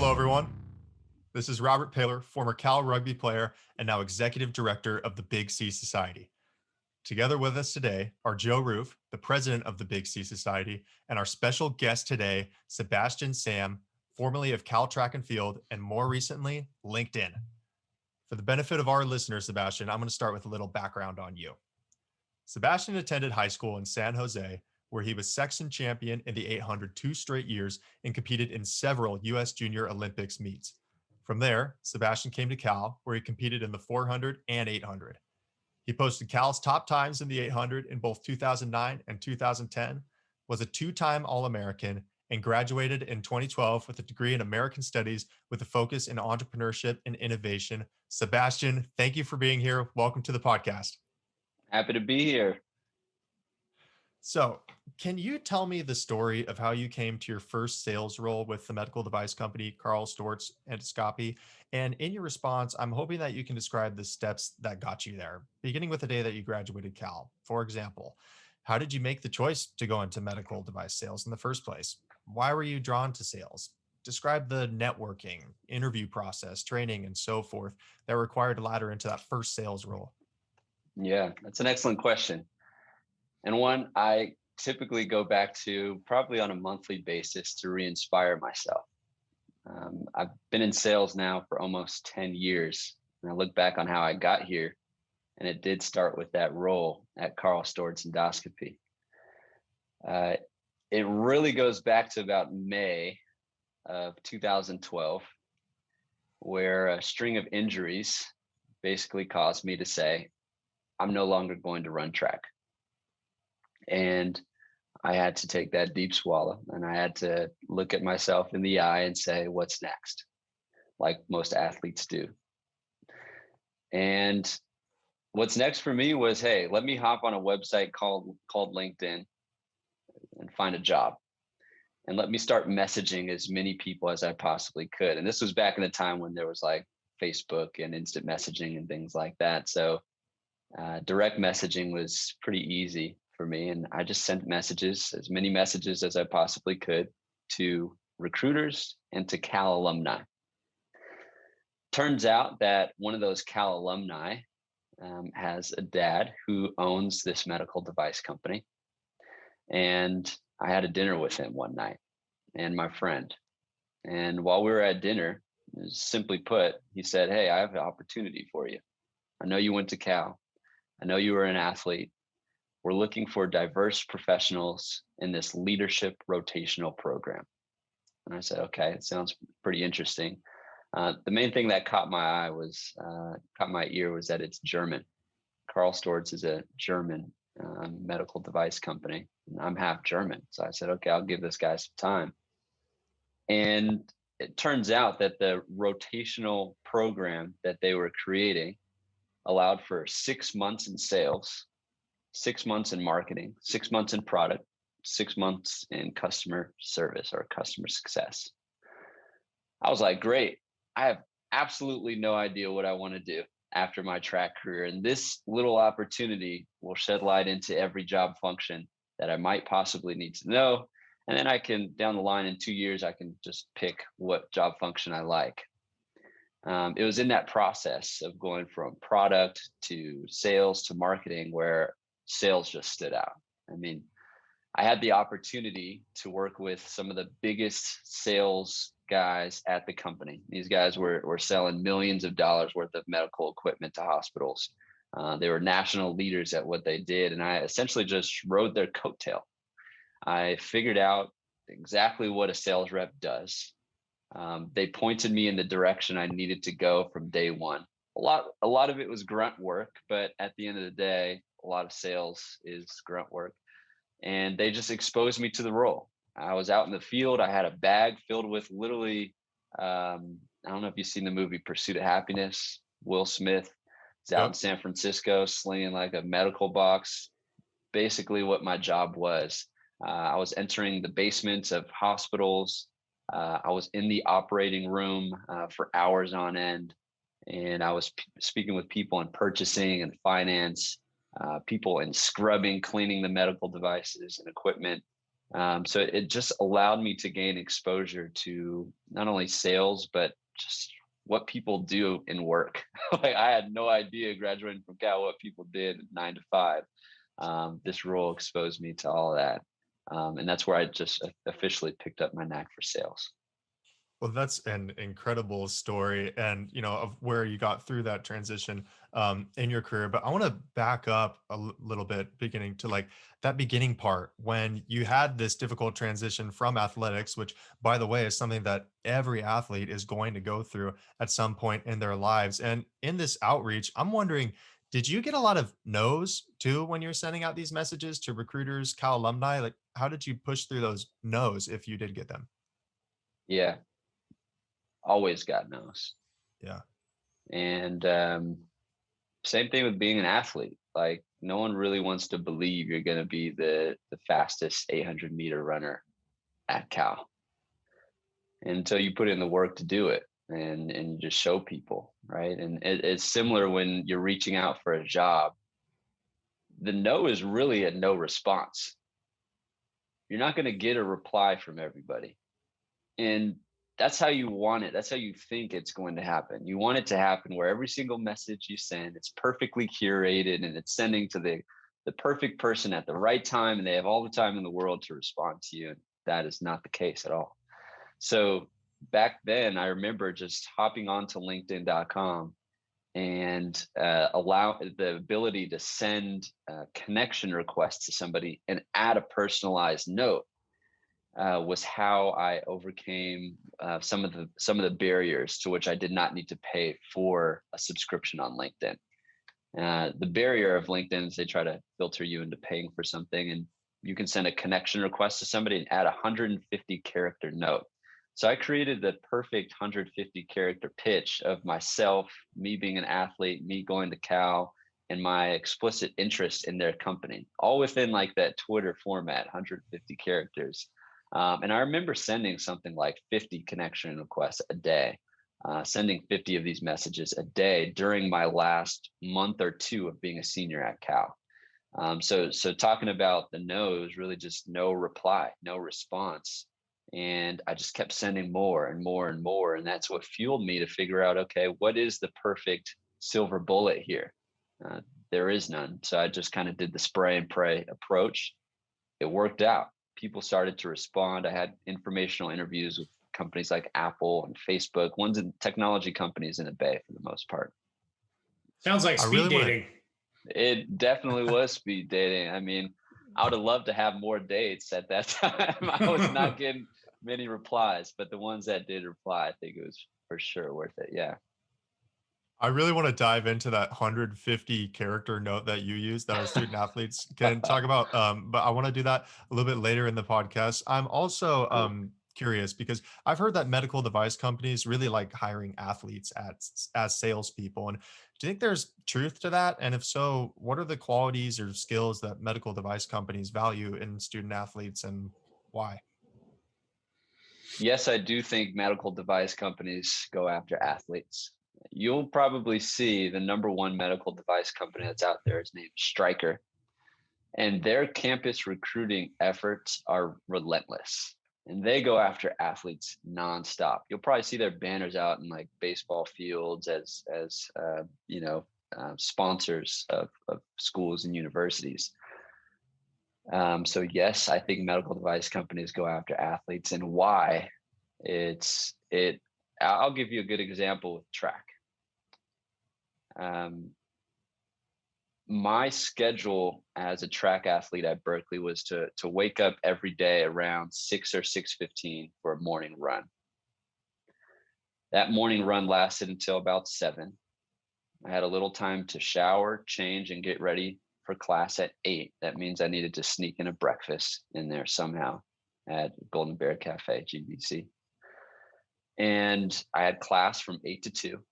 Hello, everyone. This is Robert Paler, former Cal rugby player and now executive director of the Big C Society. Together with us today are Joe Roof, the president of the Big C Society, and our special guest today, Sebastian Sam, formerly of Cal Track and Field and more recently, LinkedIn. For the benefit of our listeners, Sebastian, I'm going to start with a little background on you. Sebastian attended high school in San Jose, where he was section champion in the 800 2 straight years and competed in several U.S. Junior Olympics meets. From there, Sebastian came to Cal, where he competed in the 400 and 800. He posted Cal's top times in the 800 in both 2009 and 2010, was a two-time All-American, and graduated in 2012 with a degree in American Studies with a focus in entrepreneurship and innovation. Sebastian, thank you for being here. Welcome to the podcast. Happy to be here. So, can you tell me the story of how you came to your first sales role with the medical device company, Karl Storz Endoscopy? And in your response, I'm hoping that you can describe the steps that got you there, beginning with the day that you graduated Cal. For example, how did you make the choice to go into medical device sales in the first place? Why were you drawn to sales? Describe the networking, interview process, training, and so forth that were required to ladder into that first sales role. Yeah, that's an excellent question. And one I typically go back to probably on a monthly basis to re-inspire myself. I've been in sales now for almost 10 years. And I look back on how I got here, and it did start with that role at Karl Storz Endoscopy. It really goes back to about May of 2012, where a string of injuries basically caused me to say, I'm no longer going to run track. And I had to take that deep swallow, and I had to look at myself in the eye and say, what's next? Like most athletes do. And what's next for me was, hey, let me hop on a website called LinkedIn and find a job. And let me start messaging as many people as I possibly could. And this was back in the time when there was like Facebook and instant messaging and things like that. So direct messaging was pretty easy for me. And I just sent messages, as many messages as I possibly could, to recruiters and to Cal alumni. Turns out that one of those Cal alumni has a dad who owns this medical device company. And I had a dinner with him one night and my friend. And while we were at dinner, simply put, he said, hey, I have an opportunity for you. I know you went to Cal. I know you were an athlete. We're looking for diverse professionals in this leadership rotational program. And I said, okay, it sounds pretty interesting. The main thing that caught my ear was that it's German. Karl Storz is a German medical device company. And I'm half German. So I said, okay, I'll give this guy some time. And it turns out that the rotational program that they were creating allowed for 6 months in sales, 6 months in marketing, 6 months in product, 6 months in customer service or customer success. I was like, great. I have absolutely no idea what I want to do after my track career. And this little opportunity will shed light into every job function that I might possibly need to know. And then I can, down the line in 2 years, I can just pick what job function I like. It was in that process of going from product to sales to marketing where sales just stood out. I mean, I had the opportunity to work with some of the biggest sales guys at the company. These guys were selling millions of dollars worth of medical equipment to hospitals. They were national leaders at what they did, and I essentially just rode their coattail. I figured out exactly what a sales rep does. They pointed me in the direction I needed to go from day one. A lot of it was grunt work, but at the end of the day, a lot of sales is grunt work. And they just exposed me to the role. I was out in the field. I had a bag filled with literally, I don't know if you've seen the movie Pursuit of Happiness. Will Smith is out in San Francisco slinging like a medical box. Basically what my job was. I was entering the basements of hospitals. I was in the operating room for hours on end. And I was speaking with people in purchasing and finance, people in scrubbing, cleaning the medical devices and equipment. So it just allowed me to gain exposure to not only sales, but just what people do in work. Like I had no idea graduating from Cal what people did 9 to 5. This role exposed me to all of that. And that's where I just officially picked up my knack for sales. Well, that's an incredible story, and of where you got through that transition in your career. But I want to back up a little bit, beginning to like that beginning part when you had this difficult transition from athletics, which, by the way, is something that every athlete is going to go through at some point in their lives. And in this outreach, I'm wondering, did you get a lot of no's too when you're sending out these messages to recruiters, Cal alumni? Like, how did you push through those no's if you did get them? Yeah, always got no's. Yeah. And same thing with being an athlete. Like no one really wants to believe you're going to be the fastest 800-meter runner at Cal until you put in the work to do it, and you just show people, right? And it's similar when you're reaching out for a job. The no is really a no response. You're not going to get a reply from everybody. And that's how you want it. That's how you think it's going to happen. You want it to happen where every single message you send, it's perfectly curated and it's sending to the perfect person at the right time, and they have all the time in the world to respond to you. And that is not the case at all. So back then, I remember just hopping onto LinkedIn.com and allow the ability to send connection requests to somebody and add a personalized note was how I overcame some of the barriers to which I did not need to pay for a subscription on LinkedIn. The barrier of LinkedIn is they try to filter you into paying for something, and you can send a connection request to somebody and add a 150 character note. So I created the perfect 150 character pitch of myself, me being an athlete, me going to Cal, and my explicit interest in their company, all within like that Twitter format, 150 characters. And I remember sending something like 50 connection requests a day, sending 50 of these messages a day during my last month or two of being a senior at Cal. So talking about the no is really just no reply, no response. And I just kept sending more and more and more. And that's what fueled me to figure out, okay, what is the perfect silver bullet here? Uh, there is none. So I just kind of did the spray and pray approach. It worked out. People started to respond. I had informational interviews with companies like Apple and Facebook, ones in technology companies in the Bay for the most part. Sounds like I speed really want dating. It definitely was speed dating. I mean, I would have loved to have more dates at that time. I was not getting many replies, but the ones that did reply, I think it was for sure worth it. Yeah. I really want to dive into that 150 character note that you use that our student athletes can talk about. But I want to do that a little bit later in the podcast. I'm also Cool. curious because I've heard that medical device companies really like hiring athletes as salespeople. And do you think there's truth to that? And if so, what are the qualities or skills that medical device companies value in student athletes, and why? Yes, I do think medical device companies go after athletes. You'll probably see the number one medical device company that's out there is named Stryker, and their campus recruiting efforts are relentless. And they go after athletes nonstop. You'll probably see their banners out in like baseball fields as sponsors of schools and universities. So yes, I think medical device companies go after athletes, and why? It's it. I'll give you a good example with track. Um, my schedule as a track athlete at Berkeley was to wake up every day around 6 or 6:15 for a morning run. That morning run lasted until about 7. I had a little time to shower, change, and get ready for class at 8. That means I needed to sneak in a breakfast in there somehow at Golden Bear Cafe, GBC. And I had class from 8 to 2.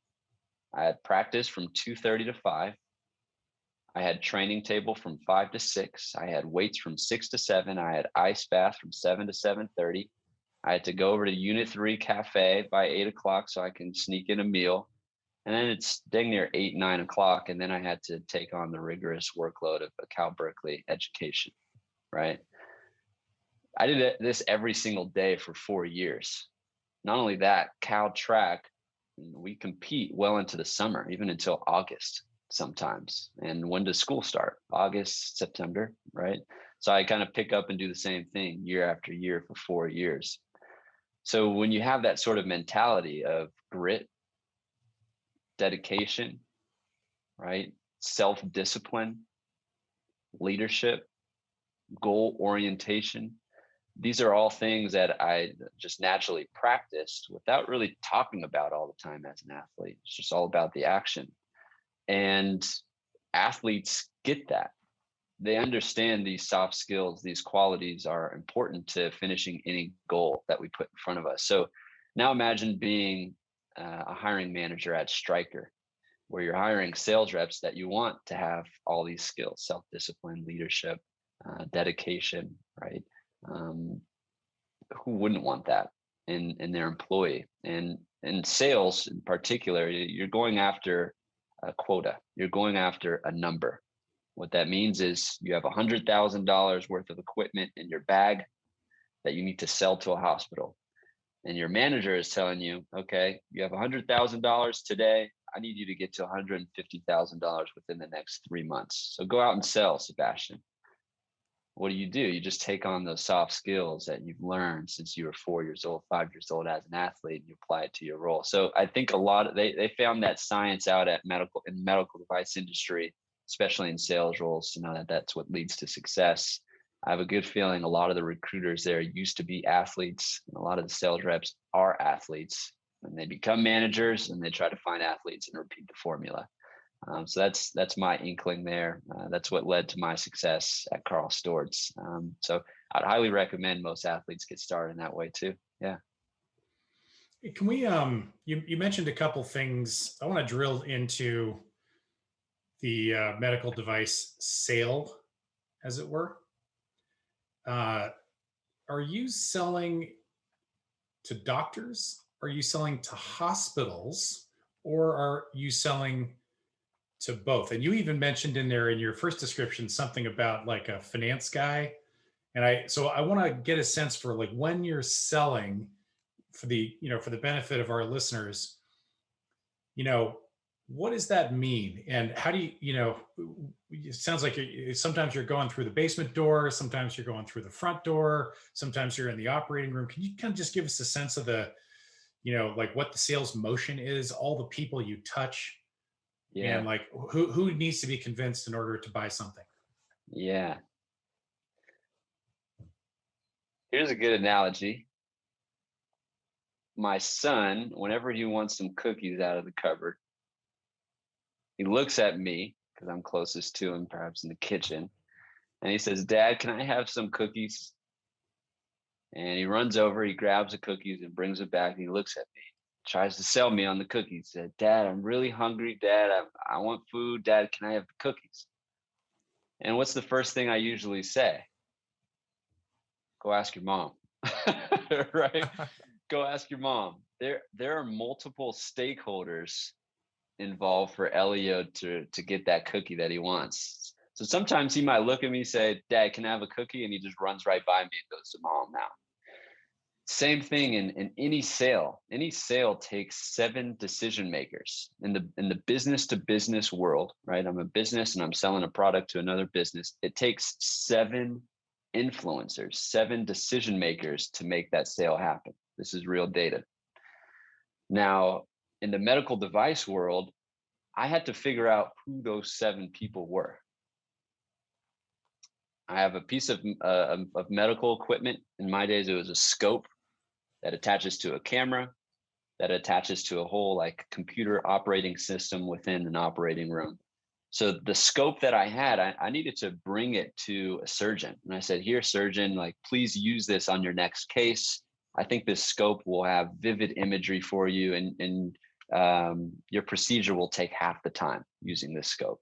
I had practice from 2:30 to 5. I had training table from 5 to 6. I had weights from 6 to 7. I had ice bath from 7 to 7:30. I had to go over to Unit 3 Cafe by 8 o'clock so I can sneak in a meal. And then it's dang near 8, 9 o'clock. And then I had to take on the rigorous workload of a Cal Berkeley education, right? I did this every single day for 4 years. Not only that, Cal Track, we compete well into the summer, even until August sometimes. And when does school start? August, September, right? So I kind of pick up and do the same thing year after year for 4 years. So when you have that sort of mentality of grit, dedication, right? Self-discipline, leadership, goal orientation, these are all things that I just naturally practiced without really talking about all the time as an athlete. It's just all about the action. And athletes get that. They understand these soft skills, these qualities are important to finishing any goal that we put in front of us. So now imagine being a hiring manager at Stryker, where you're hiring sales reps that you want to have all these skills: self-discipline, leadership, dedication, right? Who wouldn't want that in their employee? And in sales in particular, you're going after a quota, you're going after a number. What that means is you have $100,000 worth of equipment in your bag that you need to sell to a hospital. And your manager is telling you, okay, you have $100,000 today. I need you to get to $150,000 within the next 3 months. So go out and sell, Sebastian. What do? You just take on those soft skills that you've learned since you were 4 years old, 5 years old as an athlete, and you apply it to your role. So I think a lot of they found that science out in medical device industry, especially in sales roles, to know that that's what leads to success. I have a good feeling a lot of the recruiters there used to be athletes, and a lot of the sales reps are athletes, and they become managers and they try to find athletes and repeat the formula. So that's my inkling there. That's what led to my success at Carl Storz. So I'd highly recommend most athletes get started in that way too. Yeah. Can we, you mentioned a couple things. I want to drill into the medical device sale, as it were. Are you selling to doctors? Are you selling to hospitals? Or are you selling to both? And you even mentioned in there in your first description something about like a finance guy. And I want to get a sense for like when you're selling for the, for the benefit of our listeners, what does that mean? And how do it sounds like sometimes you're going through the basement door, sometimes you're going through the front door, sometimes you're in the operating room. Can you kind of just give us a sense of the, like what the sales motion is, all the people you touch, Yeah. and like who needs to be convinced in order to buy something? Yeah. Here's a good analogy. My son, whenever he wants some cookies out of the cupboard, he looks at me because I'm closest to him, perhaps in the kitchen, and he says, "Dad, can I have some cookies?" And he runs over, he grabs the cookies and brings it back, and he looks at me, tries to sell me on the cookies. Said, "Dad, I'm really hungry. Dad, I want food. Dad, can I have the cookies?" And what's the first thing I usually say? Go ask your mom. Right? Go ask your mom. There are multiple stakeholders involved for Elio to get that cookie that he wants. So sometimes he might look at me and say, "Dad, can I have a cookie?" And he just runs right by me and goes to Mom now. Same thing in any sale. Any sale takes 7 decision makers in the business to business world, right? I'm a business and I'm selling a product to another business. It takes 7 influencers, 7 decision makers to make that sale happen. This is real data. Now, in the medical device world, I had to figure out who those 7 people were. I have a piece of medical equipment. In my days, it was a scope that attaches to a camera, that attaches to a whole like computer operating system within an operating room. So the scope that I had, I needed to bring it to a surgeon. And I said, "Here, surgeon, like, please use this on your next case. I think this scope will have vivid imagery for you, and your procedure will take half the time using this scope."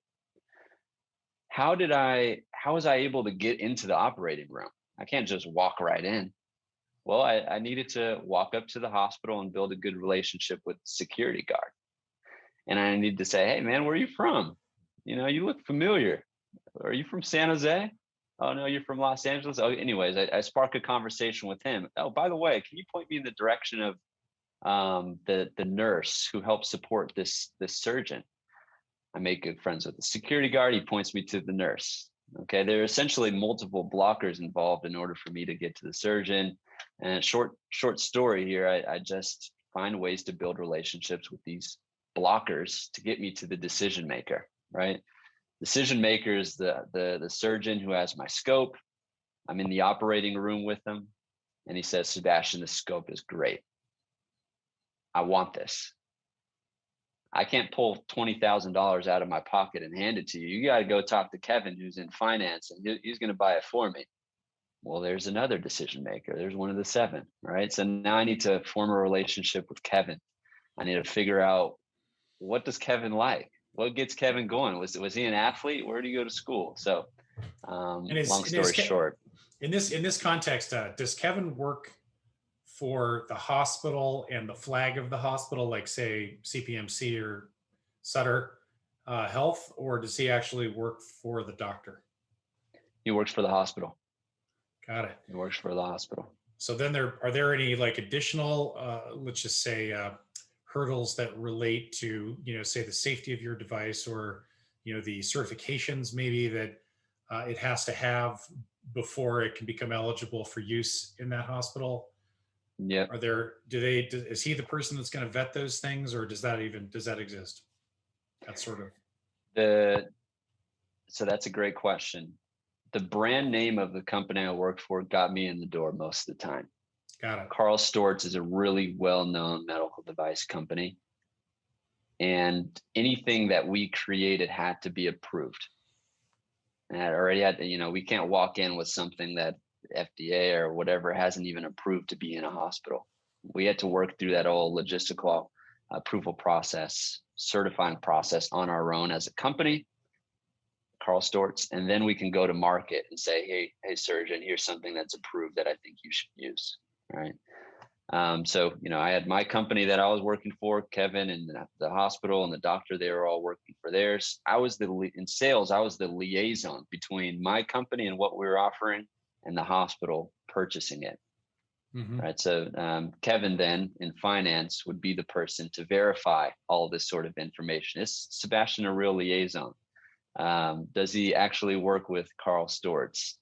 How was I able to get into the operating room? I can't just walk right in. Well, I needed to walk up to the hospital and build a good relationship with the security guard. And I needed to say, "Hey man, where are you from? You look familiar. Are you from San Jose?" Oh no, you're from Los Angeles. Oh, anyways, I spark a conversation with him. Oh, by the way, can you point me in the direction of the nurse who helps support this surgeon? I make good friends with the security guard. He points me to the nurse. Okay, there are essentially multiple blockers involved in order for me to get to the surgeon. And short story here, I just find ways to build relationships with these blockers to get me to the decision maker, right? Decision maker is the surgeon who has my scope. I'm in the operating room with him, and he says, Sebastian, the scope is great. I want this. I can't pull $20,000 out of my pocket and hand it to you. You got to go talk to Kevin, who's in finance, and he's going to buy it for me. Well, there's another decision maker. There's one of the seven, right? So now I need to form a relationship with Kevin. I need to figure out, what does Kevin like? What gets Kevin going? Was he an athlete? Where did he go to school? So, long story short, in this context, does Kevin work for the hospital and the flag of the hospital, like say CPMC or Sutter Health, or does he actually work for the doctor? He works for the hospital. Got it. He works for the hospital. So then are there any like additional, let's just say, hurdles that relate to, say the safety of your device, or, the certifications maybe that it has to have before it can become eligible for use in that hospital? Yeah. Is he the person that's going to vet those things, or does that exist? That's sort of. So that's a great question. The brand name of the company I worked for got me in the door most of the time. Got it. Karl Storz is a really well-known medical device company, and anything that we created had to be approved. And it already had, we can't walk in with something that FDA or whatever hasn't even approved to be in a hospital. We had to work through that whole logistical approval process, certifying process on our own as a company, Karl Storz, and then we can go to market and say, hey, surgeon, here's something that's approved that I think you should use, right? So, I had my company that I was working for, Kevin, and the hospital and the doctor, they were all working for theirs. In sales, I was the liaison between my company and what we were offering and the hospital purchasing it. Mm-hmm. Right. So Kevin then in finance would be the person to verify all this sort of information. Is Sebastian a real liaison? Does he actually work with Karl Storz?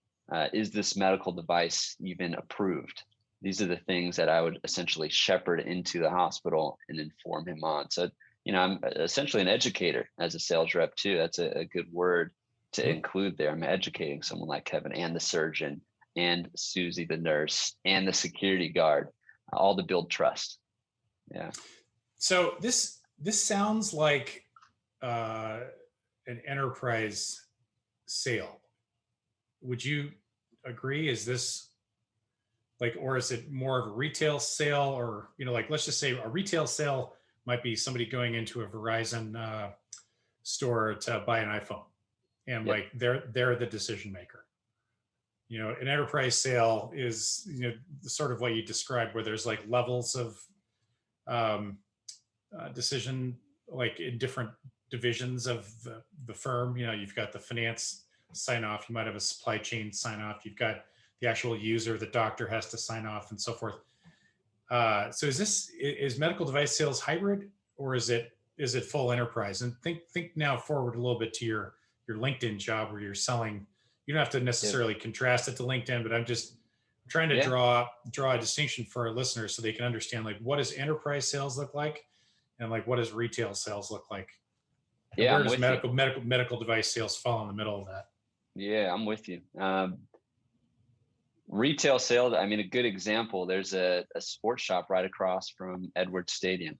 Is this medical device even approved? These are the things that I would essentially shepherd into the hospital and inform him on. So, I'm essentially an educator as a sales rep too. That's a good word to include there. I'm educating someone like Kevin and the surgeon and Susie, the nurse, and the security guard, all to build trust. Yeah. So this sounds like an enterprise sale. Would you agree? Is this or is it more of a retail sale, or, let's just say a retail sale might be somebody going into a Verizon store to buy an iPhone, and yep, they're the decision maker. An enterprise sale is, sort of what you described, where there's like levels of decision, like in different divisions of the firm. You've got the finance sign off, you might have a supply chain sign off, you've got the actual user, the doctor has to sign off, and so forth. So is medical device sales hybrid, or is it full enterprise? And think now forward a little bit to your LinkedIn job, where you're selling. You don't have to necessarily contrast it to LinkedIn, but I'm just trying to draw a distinction for our listeners so they can understand, like, what does enterprise sales look like, and like what does retail sales look like? And where does medical device sales fall in the middle of that? Yeah, I'm with you. Retail sales, I mean, a good example, there's a sports shop right across from Edwards Stadium.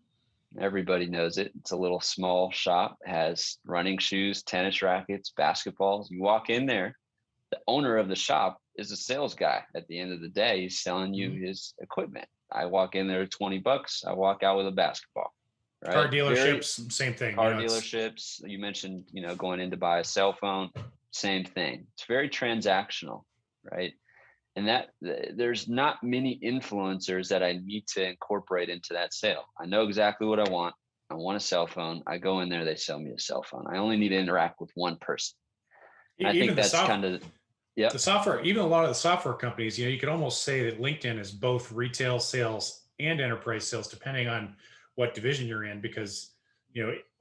Everybody knows it. It's a little small shop, has running shoes, tennis rackets, basketballs. You walk in there, the owner of the shop is a sales guy. At the end of the day, he's selling you his equipment. I walk in there $20, I walk out with a basketball. Right? Car dealerships, same thing. Car dealerships, you mentioned, going in to buy a cell phone, same thing. It's very transactional, right? And that there's not many influencers that I need to incorporate into that sale. I know exactly what I want. I want a cell phone. I go in there, they sell me a cell phone. I only need to interact with one person. I think that's kind of, Yep. The software, even a lot of the software companies, you could almost say that LinkedIn is both retail sales and enterprise sales, depending on what division you're in, because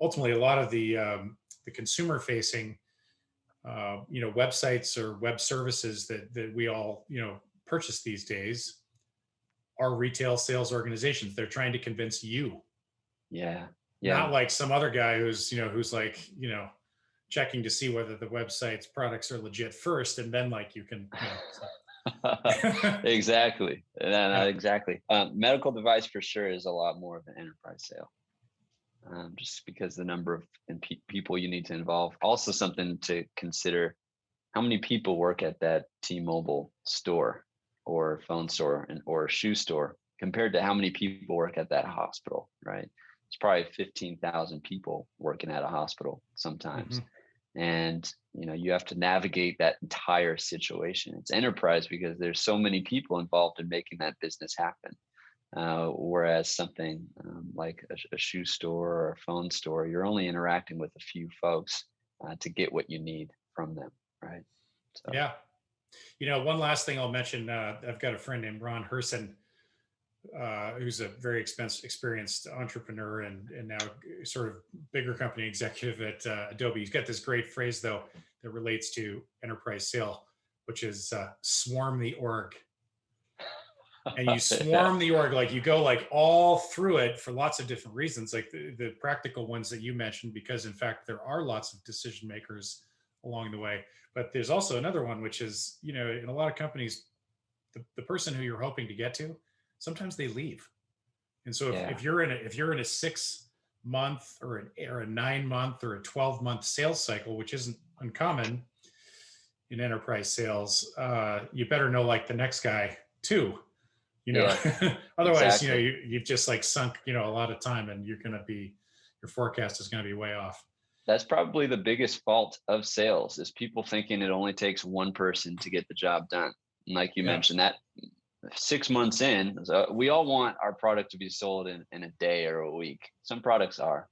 ultimately a lot of the consumer facing websites or web services that we all purchase these days are retail sales organizations. They're trying to convince you, Yeah. not like some other guy who's like checking to see whether the website's products are legit first, and then like you can Exactly. Yeah. Exactly. Medical device for sure is a lot more of an enterprise sale, just because the number of people you need to involve. Also, something to consider: how many people work at that T-Mobile store or phone store or shoe store compared to how many people work at that hospital, right? It's probably 15,000 people working at a hospital sometimes. And you have to navigate that entire situation. It's enterprise because there's so many people involved in making that business happen. Whereas something like a shoe store or a phone store, you're only interacting with a few folks to get what you need from them, right? So. Yeah. One last thing I'll mention, I've got a friend named Ron Herson, who's a very experienced entrepreneur and now sort of bigger company executive at Adobe. He's got this great phrase, though, that relates to enterprise sale, which is swarm the org. And you swarm the org, like you go like all through it for lots of different reasons, like the practical ones that you mentioned, because in fact, there are lots of decision makers along the way. But there's also another one, which is, in a lot of companies, the person who you're hoping to get to, sometimes they leave. And so if you're in a 6-month or a 9-month or a 12-month sales cycle, which isn't uncommon in enterprise sales, you better know like the next guy too. Otherwise, exactly. you've just like sunk, a lot of time, and your forecast is going to be way off. That's probably the biggest fault of sales, is people thinking it only takes one person to get the job done. And like you mentioned, that 6 months in, we all want our product to be sold in a day or a week. Some products are,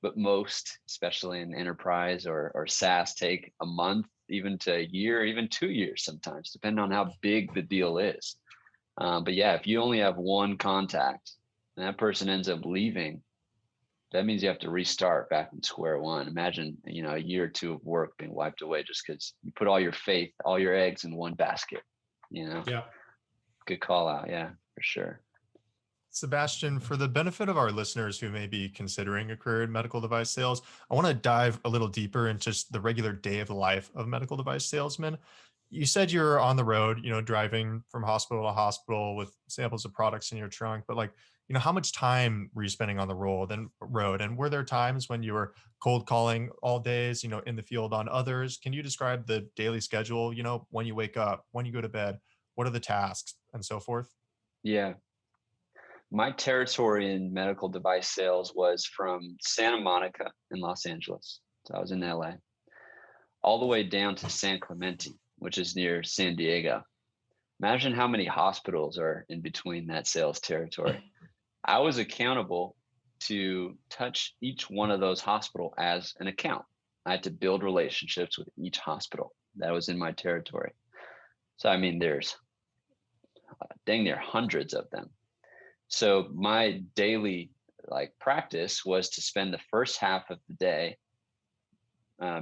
but most, especially in enterprise or SaaS, take a month, even to a year, even 2 years sometimes, depending on how big the deal is. But yeah, if you only have one contact and that person ends up leaving, that means you have to restart back from square one. Imagine, a year or two of work being wiped away just because you put all your faith, all your eggs in one basket. Yeah. Good call out. Yeah, for sure. Sebastian, for the benefit of our listeners who may be considering a career in medical device sales, I want to dive a little deeper into just the regular day of life of medical device salesmen. You said you're on the road, driving from hospital to hospital with samples of products in your trunk, but how much time were you spending on the road? And were there times when you were cold calling all days, in the field on others? Can you describe the daily schedule, when you wake up, when you go to bed, what are the tasks and so forth? Yeah. My territory in medical device sales was from Santa Monica in Los Angeles. So I was in LA, all the way down to San Clemente, which is near San Diego. Imagine how many hospitals are in between that sales territory. I was accountable to touch each one of those hospitals as an account. I had to build relationships with each hospital that was in my territory. So, I mean, there's dang near hundreds of them. So my daily practice was to spend the first half of the day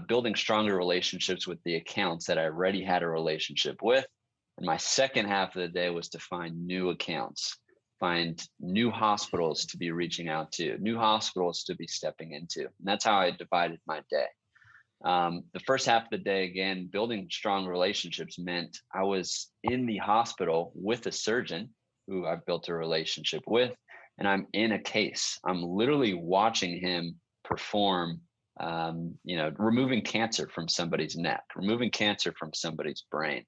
building stronger relationships with the accounts that I already had a relationship with. And my second half of the day was to find new accounts, find new hospitals to be reaching out to, new hospitals to be stepping into. And that's how I divided my day. The first half of the day, again, building strong relationships meant I was in the hospital with a surgeon who I've built a relationship with, and I'm in a case. I'm literally watching him perform, removing cancer from somebody's neck, removing cancer from somebody's brain.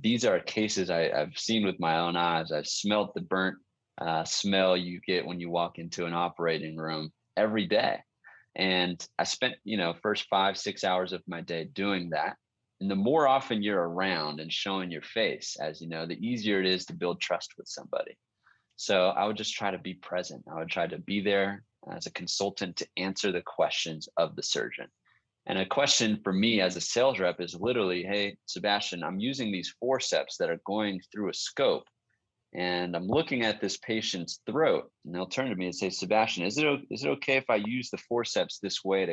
These are cases I've seen with my own eyes. I've smelled the burnt smell you get when you walk into an operating room every day. And I spent, first 5-6 hours of my day doing that. And the more often you're around and showing your face, as you know, the easier it is to build trust with somebody. So I would just try to be present. I would try to be there as a consultant to answer the questions of the surgeon. And a question for me as a sales rep is literally, hey, Sebastian, I'm using these forceps that are going through a scope, and I'm looking at this patient's throat. And they'll turn to me and say, Sebastian, is it okay if I use the forceps this way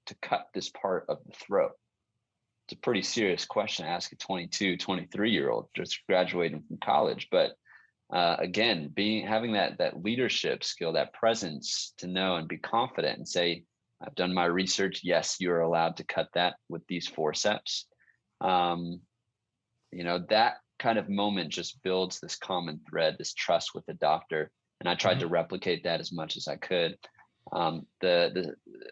to cut this part of the throat? It's a pretty serious question to ask a 22, 23-year-old just graduating from college. But again, having that leadership skill, that presence to know and be confident and say, I've done my research. Yes, you're allowed to cut that with these forceps. That kind of moment just builds this common thread, this trust with the doctor. And I tried to replicate that as much as I could. A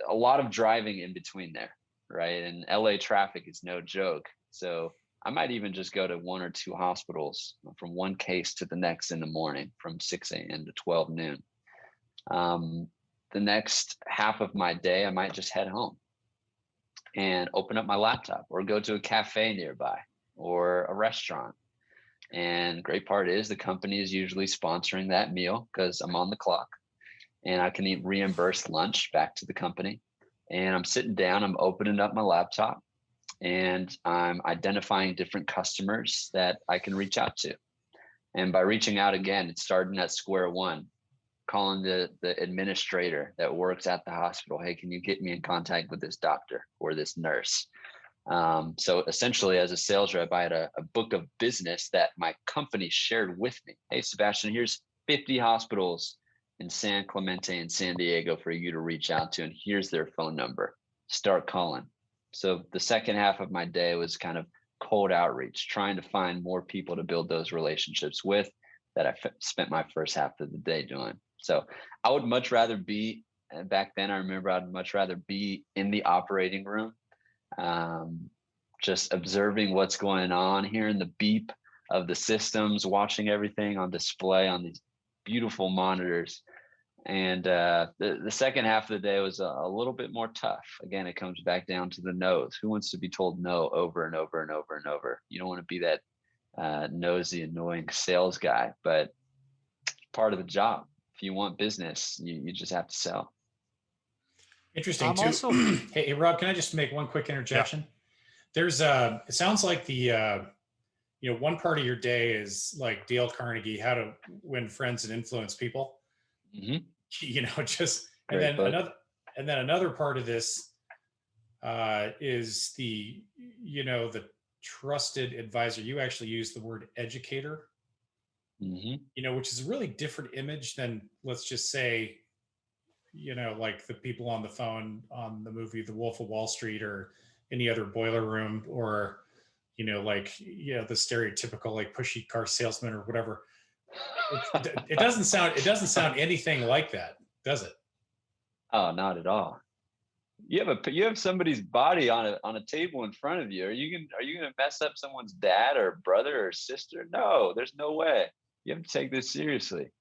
lot of driving in between there, right? And LA traffic is no joke. So I might even just go to 1 or 2 hospitals from one case to the next in the morning from 6 a.m. to 12 noon. The next half of my day, I might just head home and open up my laptop or go to a cafe nearby or a restaurant. And great part is the company is usually sponsoring that meal because I'm on the clock and I can eat reimbursed lunch back to the company. And I'm sitting down, I'm opening up my laptop and I'm identifying different customers that I can reach out to. And by reaching out again, it's starting at square one, calling the administrator that works at the hospital. Hey, can you get me in contact with this doctor or this nurse? So essentially, as a sales rep, I had a book of business that my company shared with me. Hey, Sebastian, here's 50 hospitals in San Clemente and San Diego for you to reach out to, and here's their phone number. Start calling. So the second half of my day was kind of cold outreach, trying to find more people to build those relationships with that I spent my first half of the day doing. So I would much rather be, back then I remember I'd much rather be in the operating room, just observing what's going on, hearing the beep of the systems, watching everything on display on these beautiful monitors. And the second half of the day was a little bit more tough. Again, it comes back down to the no's. Who wants to be told no over and over and over and over? You don't want to be that nosy, annoying sales guy, but part of the job. If you want business, you just have to sell. Interesting too. Hey, Rob, can I just make one quick interjection? Yeah. There's it sounds like the one part of your day is like Dale Carnegie, how to win friends and influence people. Just and then another part of this is the trusted advisor. You actually use the word educator, which is a really different image than, let's just say, like the people on the phone on the movie The Wolf of Wall Street or any other boiler room, or the stereotypical like pushy car salesman or whatever. It doesn't sound anything like that, does it? Oh, not at all. You have somebody's body on a table in front of you. Are you gonna mess up someone's dad or brother or sister? No, there's no way. You have to take this seriously.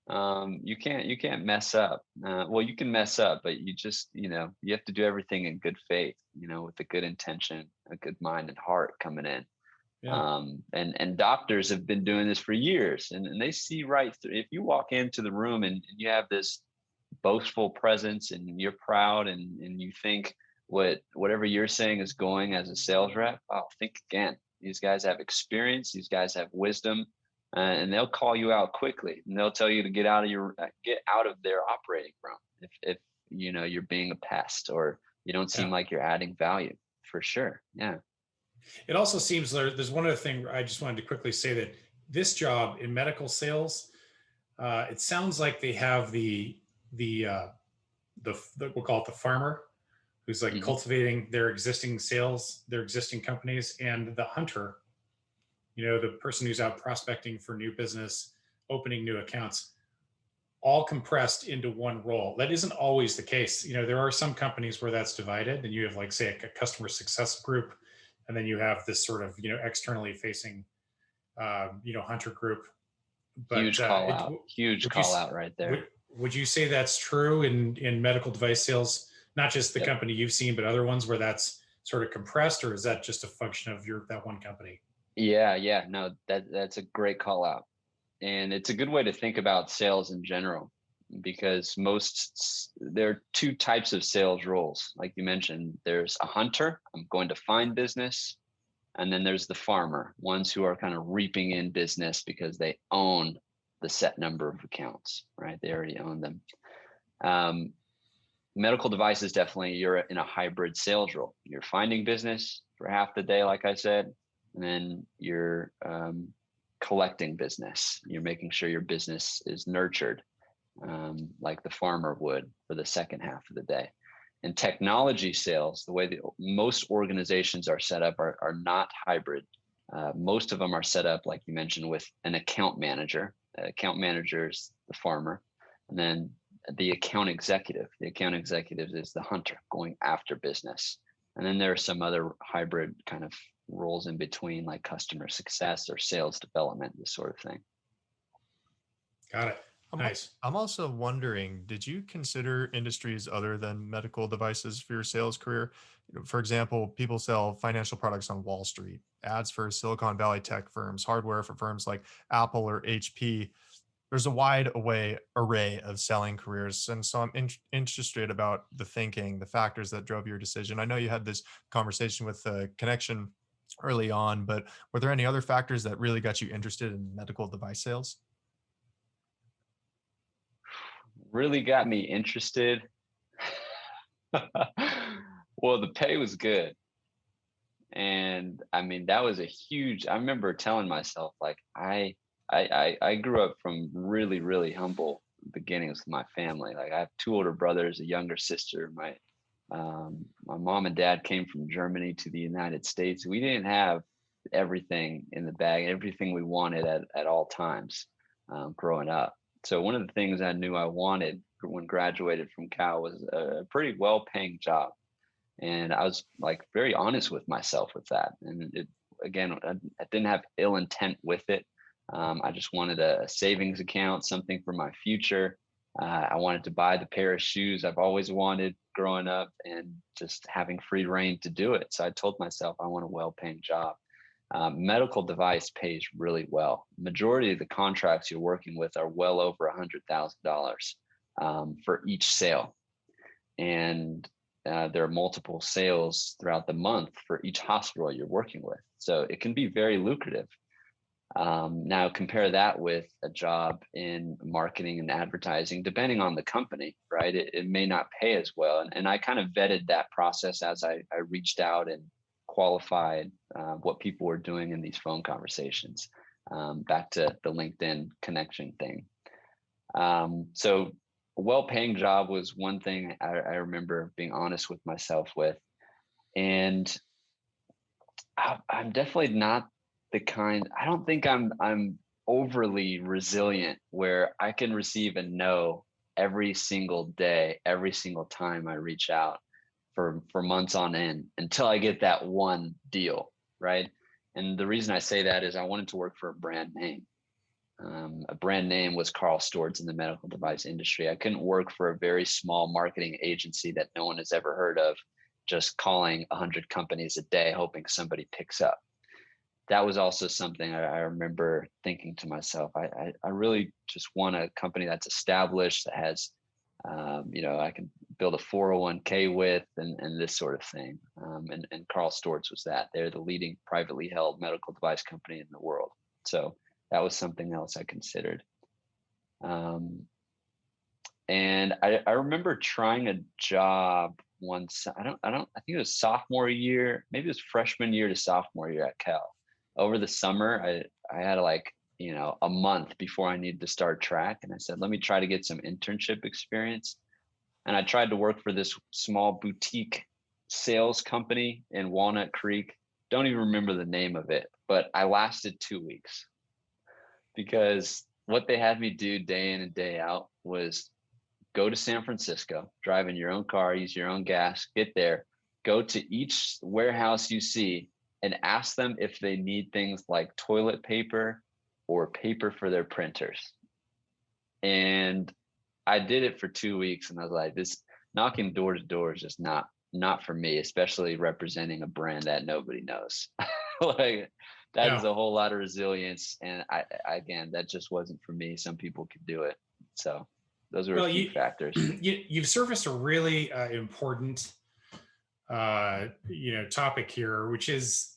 You can't mess up. Well, you can mess up, but you just, you have to do everything in good faith, with a good intention, a good mind and heart coming in. Yeah. And doctors have been doing this for years, and they see right through. If you walk into the room and you have this boastful presence and you're proud and you think whatever you're saying is going as a sales rep, think again. These guys have experience. These guys have wisdom. And they'll call you out quickly, and they'll tell you to get out of their operating room if you're being a pest or you don't seem like you're adding value, for sure. Yeah. It also seems there's one other thing I just wanted to quickly say, that this job in medical sales, it sounds like they have the we'll call it the farmer, who's like cultivating their existing companies, and the hunter, the person who's out prospecting for new business, opening new accounts, all compressed into one role. That isn't always the case. There are some companies where that's divided, and you have, like, say, a customer success group, and then you have this sort of, externally facing, hunter group. But huge call out right there. Would you say that's true in medical device sales? Not just the company you've seen, but other ones where that's sort of compressed, or is that just a function of that one company? Yeah. No, that's a great call out. And it's a good way to think about sales in general. because there are two types of sales roles. Like you mentioned, there's a hunter, I'm going to find business. And then there's the farmer, ones who are kind of reaping in business because they own the set number of accounts, right? They already own them. Medical devices, definitely, you're in a hybrid sales role. You're finding business for half the day, like I said, and then you're collecting business. You're making sure your business is nurtured, like the farmer would for the second half of the day. And technology sales, the way that most organizations are set up, are not hybrid. Most of them are set up, like you mentioned, with an account manager. Account manager is the farmer, and then the account executive. The account executive is the hunter going after business. And then there are some other hybrid kind of roles in between, like customer success or sales development, this sort of thing. Got it. Nice. I'm also wondering, did you consider industries other than medical devices for your sales career? For example, people sell financial products on Wall Street, ads for Silicon Valley tech firms, hardware for firms like Apple or HP. There's a wide array of selling careers. And so I'm interested about the thinking, the factors that drove your decision. I know you had this conversation with Connection early on, but were there any other factors that really got you interested in medical device sales? Really got me interested. Well, the pay was good. And I mean, that was I remember telling myself, like, I grew up from really, really humble beginnings with my family. Like, I have two older brothers, a younger sister. My mom and dad came from Germany to the United States. We didn't have everything in the bag, everything we wanted at all times growing up. So one of the things I knew I wanted when graduated from Cal was a pretty well-paying job. And I was like very honest with myself with that. And again, I didn't have ill intent with it. I just wanted a savings account, something for my future. I wanted to buy the pair of shoes I've always wanted growing up and just having free reign to do it. So I told myself I want a well-paying job. Medical device pays really well. Majority of the contracts you're working with are well over $100,000 for each sale. And there are multiple sales throughout the month for each hospital you're working with. So it can be very lucrative. Now compare that with a job in marketing and advertising, depending on the company, right? It may not pay as well. And I kind of vetted that process as I reached out and qualified what people were doing in these phone conversations, back to the LinkedIn connection thing. So a well-paying job was one thing I remember being honest with myself with. And I'm definitely not the kind, I don't think I'm overly resilient where I can receive a no every single day, every single time I reach out for months on end until I get that one deal, right? And the reason I say that is I wanted to work for a brand name. A brand name was Carl Stewart's in the medical device industry. I couldn't work for a very small marketing agency that no one has ever heard of, just calling 100 companies a day, hoping somebody picks up. That was also something I remember thinking to myself, I really just want a company that's established, that has, I can build a 401k with and this sort of thing. And Carl Stewart's was that. They're the leading privately held medical device company in the world. So that was something else I considered. And I remember trying a job once. I think it was sophomore year, maybe it was freshman year to sophomore year at Cal. Over the summer, I had a month before I needed to start track. And I said, let me try to get some internship experience. And I tried to work for this small boutique sales company in Walnut Creek. Don't even remember the name of it, but I lasted 2 weeks because what they had me do day in and day out was go to San Francisco, drive in your own car, use your own gas, get there, go to each warehouse you see and ask them if they need things like toilet paper or paper for their printers. And I did it for 2 weeks and I was like, this knocking door to door is just not for me, especially representing a brand that nobody knows. Like that is a whole lot of resilience. And again, that just wasn't for me. Some people could do it. So Those are a Well, few factors. you've surfaced a really important topic here, which is,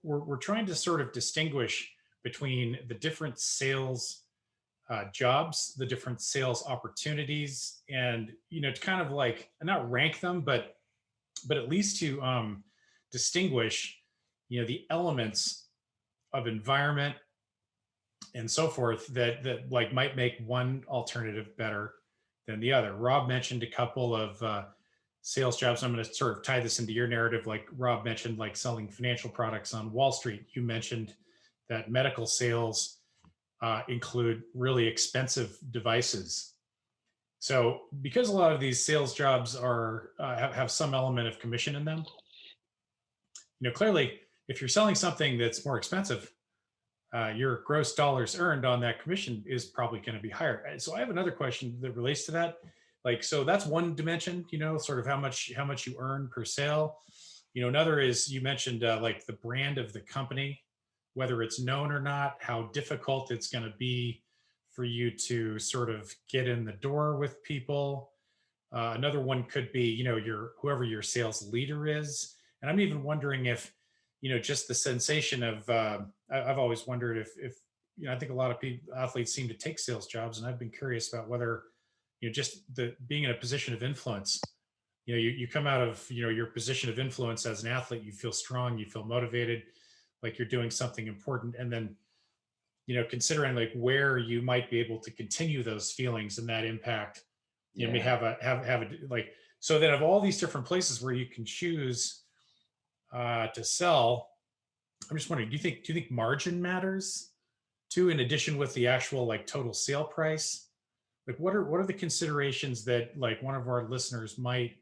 we're trying to sort of distinguish between the different sales jobs, the different sales opportunities, and to kind of like not rank them, but at least to distinguish, the elements of environment and so forth that like might make one alternative better than the other. Rob mentioned a couple of sales jobs. I'm going to sort of tie this into your narrative. Like Rob mentioned, like selling financial products on Wall Street. You mentioned that medical sales include really expensive devices. So because a lot of these sales jobs are have some element of commission in them, clearly if you're selling something that's more expensive, your gross dollars earned on that commission is probably going to be higher. So I have another question that relates to that. Like, so that's one dimension, sort of how much you earn per sale. Another is, you mentioned like the brand of the company, whether it's known or not, how difficult it's going to be for you to sort of get in the door with people. Another one could be, whoever your sales leader is. And I'm even wondering if, just the sensation of, I've always wondered if, I think a lot of people, athletes seem to take sales jobs. And I've been curious about whether, just the being in a position of influence, you come out of, your position of influence as an athlete, you feel strong, you feel motivated, like you're doing something important. And then, considering like where you might be able to continue those feelings and that impact, may have a like, so then of all these different places where you can choose to sell, I'm just wondering, do you think margin matters too, in addition with the actual like total sale price? Like what are the considerations that like one of our listeners might,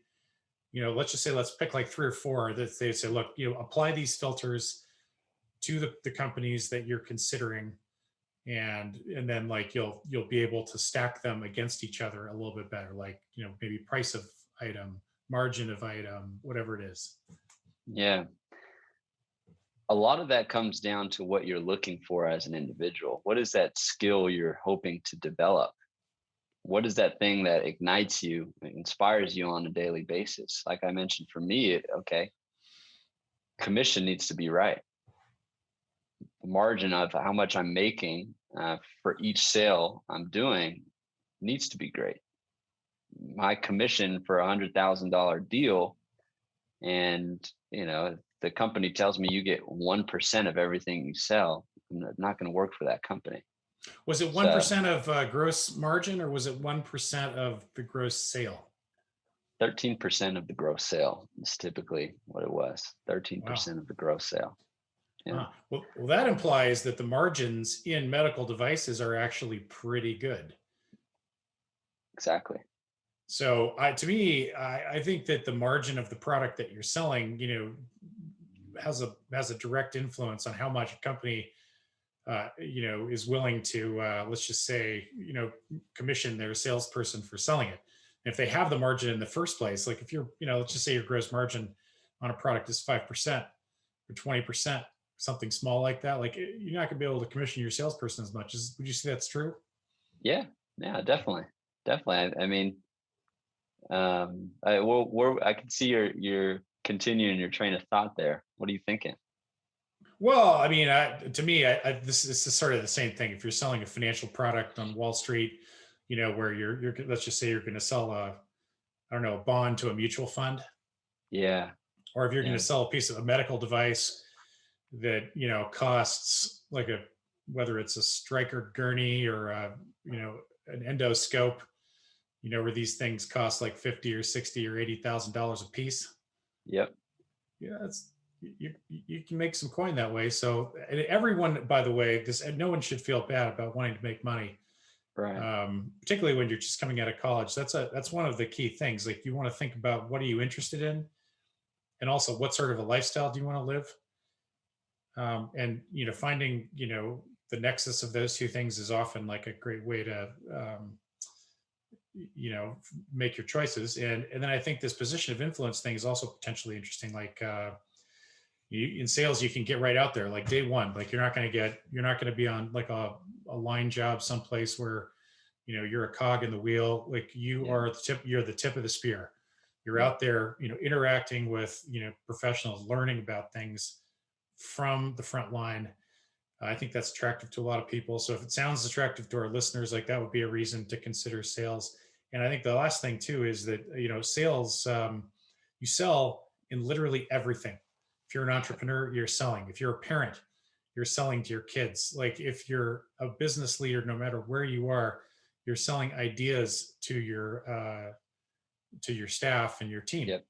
let's just say, let's pick like 3 or 4 that they say, look, apply these filters to the companies that you're considering, and then like you'll be able to stack them against each other a little bit better, like maybe price of item, margin of item, whatever it is. Yeah. A lot of that comes down to what you're looking for as an individual. What is that skill you're hoping to develop? What is that thing that ignites you, inspires you on a daily basis? Like I mentioned, for me, okay, commission needs to be right. The margin of how much I'm making for each sale I'm doing needs to be great. My commission for $100,000 deal, and the company tells me you get 1% of everything you sell, I'm not going to work for that company. Was it 1% of gross margin, or was it 1% of the gross sale? 13% of the gross sale is typically what it was. 13% Wow. of the gross sale. Yeah. Well, that implies that the margins in medical devices are actually pretty good. Exactly. So to me, I think that the margin of the product that you're selling, has a direct influence on how much a company, is willing to, let's just say, commission their salesperson for selling it. And if they have the margin in the first place, like if you're, let's just say your gross margin on a product is 5% or 20%, something small like that, like you're not gonna be able to commission your salesperson as much. Would you say that's true? Yeah, definitely. I mean, I can see you're continuing your train of thought there. What are you thinking? Well, I mean, to me, this is sort of the same thing. If you're selling a financial product on Wall Street, where you're let's just say you're going to sell a bond to a mutual fund, Yeah. or if you're going to sell a piece of a medical device that costs like whether it's a Stryker gurney or an endoscope, where these things cost like 50 or 60 or $80,000 a piece. Yep. Yeah, that's you can make some coin that way. So everyone, by the way, no one should feel bad about wanting to make money, right? Particularly when you're just coming out of college. That's one of the key things. Like you want to think about what are you interested in, and also what sort of a lifestyle do you want to live. And finding the nexus of those two things is often like a great way to make your choices. And then I think this position of influence thing is also potentially interesting. Like in sales, you can get right out there like day one. Like you're not going to be on like a line job someplace where you're a cog in the wheel. Like you Yeah. are the tip, you're the tip of the spear. You're Yeah. out there, interacting with, professionals, learning about things from the front line. I think that's attractive to a lot of people. So if it sounds attractive to our listeners, like that would be a reason to consider sales. And I think the last thing too is that, sales, you sell in literally everything. If you're an entrepreneur, you're selling. If you're a parent, you're selling to your kids. Like if you're a business leader, no matter where you are, you're selling ideas to your staff and your team. Yep.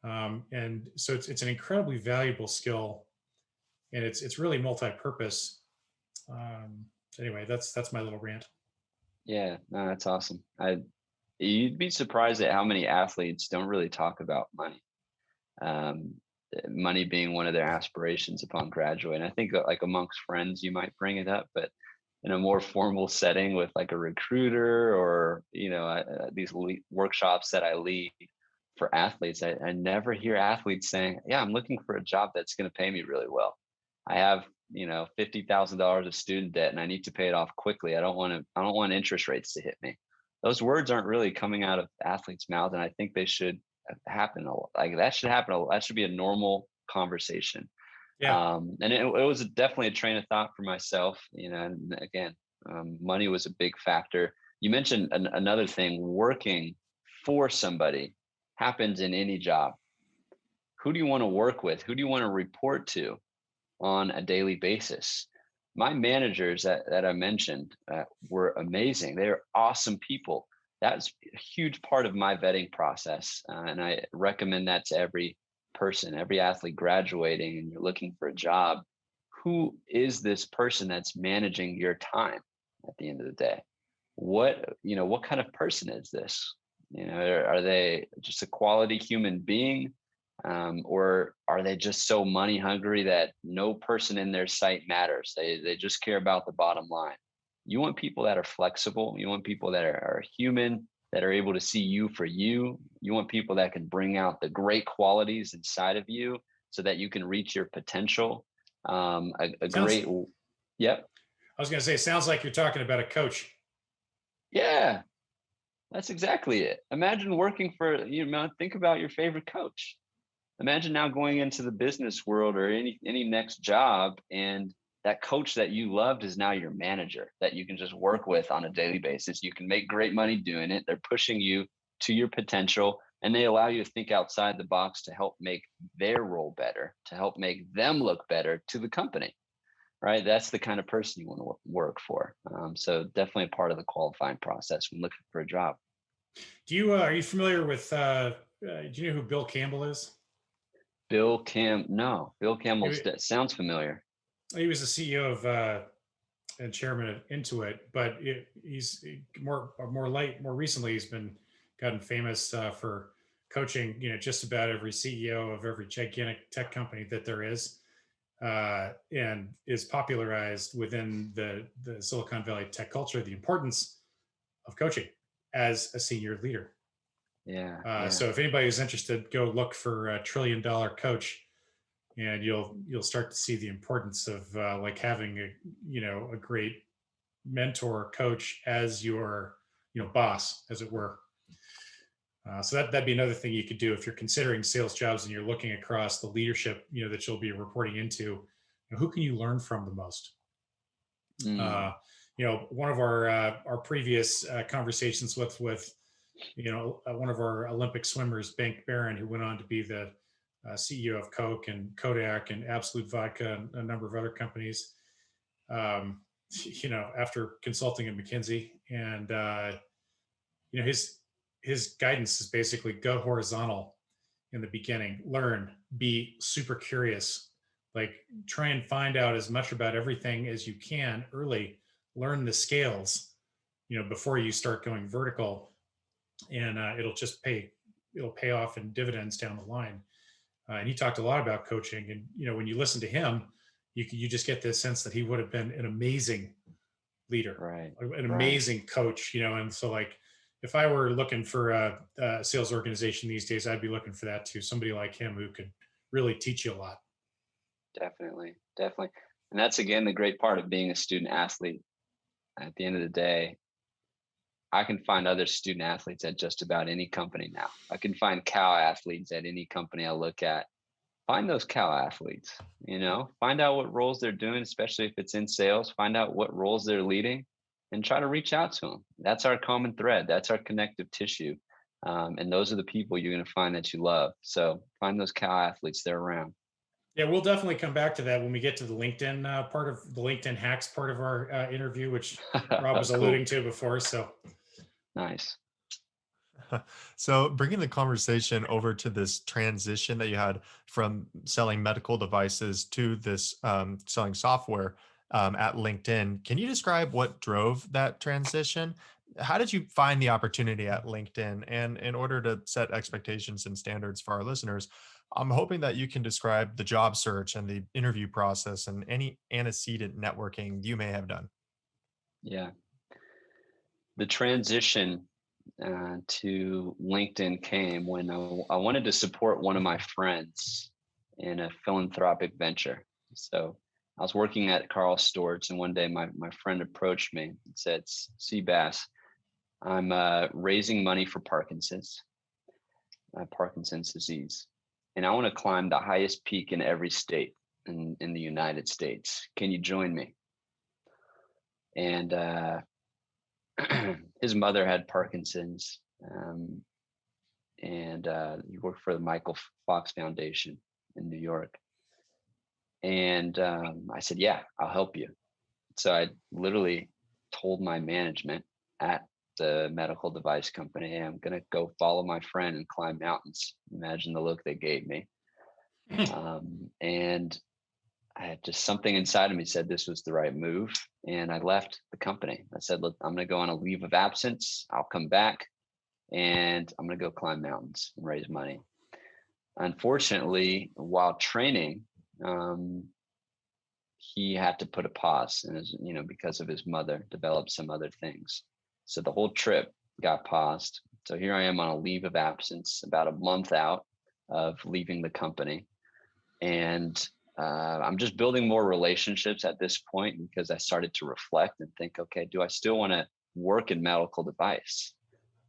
And so it's an incredibly valuable skill, and it's really multi-purpose. So anyway, that's my little rant. Yeah. No, that's awesome. You'd be surprised at how many athletes don't really talk about money. Um, Money being one of their aspirations upon graduating. I think that, like, amongst friends, you might bring it up, but in a more formal setting with like a recruiter or, these workshops that I lead for athletes, I never hear athletes saying, yeah, I'm looking for a job that's going to pay me really well. I have, $50,000 of student debt and I need to pay it off quickly. I don't want interest rates to hit me. Those words aren't really coming out of athletes' mouths. And I think they should happen. Like that should happen. That should be a normal conversation. Yeah. And it was definitely a train of thought for myself, and again, money was a big factor. You mentioned another thing: working for somebody happens in any job. Who do you want to work with? Who do you want to report to on a daily basis? My managers that I mentioned were amazing. They're awesome people. That's a huge part of my vetting process. And I recommend that to every person, every athlete graduating and you're looking for a job. Who is this person that's managing your time at the end of the day? What kind of person is this? Are they just a quality human being? Or are they just so money hungry that no person in their sight matters? They just care about the bottom line. You want people that are flexible. You want people that are human, that are able to see you for you. You want people that can bring out the great qualities inside of you so that you can reach your potential. Sounds, Yep. I was going to say, sounds like you're talking about a coach. Yeah, that's exactly it. Imagine working for, think about your favorite coach. Imagine now going into the business world or any next job, and that coach that you loved is now your manager that you can just work with on a daily basis. You can make great money doing it. They're pushing you to your potential, and they allow you to think outside the box to help make their role better, to help make them look better to the company, right? That's the kind of person you want to work for. So definitely a part of the qualifying process when looking for a job. Are you familiar with, do you know who Bill Campbell is? Bill Campbell sounds familiar. He was the CEO of, and chairman of Intuit, but he's more recently he's gotten famous for coaching, just about every CEO of every gigantic tech company that there is, and is popularized within the Silicon Valley tech culture the importance of coaching as a senior leader. Yeah. So if anybody is interested, go look for a $1 trillion coach, and you'll start to see the importance of like having a great mentor coach as your boss, as it were. So that'd be another thing you could do if you're considering sales jobs and you're looking across the leadership that you'll be reporting into. Who can you learn from the most? One of our previous conversations with one of our Olympic swimmers, Bank Barron, who went on to be the CEO of Coke and Kodak and Absolute Vodka and a number of other companies. After consulting at McKinsey, and his guidance is basically go horizontal in the beginning, learn, be super curious, like try and find out as much about everything as you can early, learn the scales, before you start going vertical, and it'll pay off in dividends down the line. And he talked a lot about coaching, and when you listen to him, you just get this sense that he would have been an amazing leader, right, an amazing coach, and so like if I were looking for a sales organization these days, I'd be looking for that too. Somebody like him who could really teach you a lot. Definitely. And that's, again, the great part of being a student athlete. At the end of the day, I can find other student athletes at just about any company now. I can find Cal athletes at any company I look at. Find those Cal athletes, find out what roles they're doing, especially if it's in sales, find out what roles they're leading and try to reach out to them. That's our common thread. That's our connective tissue. And those are the people you're going to find that you love. So find those Cal athletes, they're around. Yeah, we'll definitely come back to that when we get to the LinkedIn part of the LinkedIn hacks part of our interview, which Rob was alluding to before. So nice. So bringing the conversation over to this transition that you had from selling medical devices to this selling software at LinkedIn, can you describe what drove that transition? How did you find the opportunity at LinkedIn? And in order to set expectations and standards for our listeners, I'm hoping that you can describe the job search and the interview process and any antecedent networking you may have done. Yeah. The transition to LinkedIn came when I wanted to support one of my friends in a philanthropic venture. So I was working at Carl Stewart's, and one day my friend approached me and said, Seabass, I'm raising money for Parkinson's disease, and I want to climb the highest peak in every state in the United States. Can you join me? And his mother had Parkinson's, and he worked for the Michael Fox Foundation in New York. And I said, yeah, I'll help you. So I literally told my management at the medical device company, hey, I'm going to go follow my friend and climb mountains. Imagine the look they gave me. And I had just something inside of me said this was the right move. And I left the company. I said, look, I'm going to go on a leave of absence. I'll come back and I'm going to go climb mountains and raise money. Unfortunately, while training, he had to put a pause and because of his mother, developed some other things. So the whole trip got paused. So here I am on a leave of absence, about a month out of leaving the company. And I'm just building more relationships at this point because I started to reflect and think, okay, do I still want to work in medical device?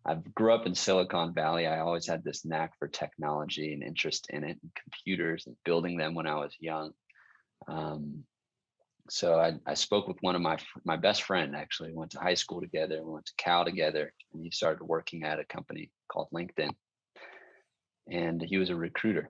I grew up in Silicon Valley. I always had this knack for technology and interest in it and computers and building them when I was young. So I spoke with one of my best friend, actually. We went to high school together. We went to Cal together, and he started working at a company called LinkedIn. And he was a recruiter.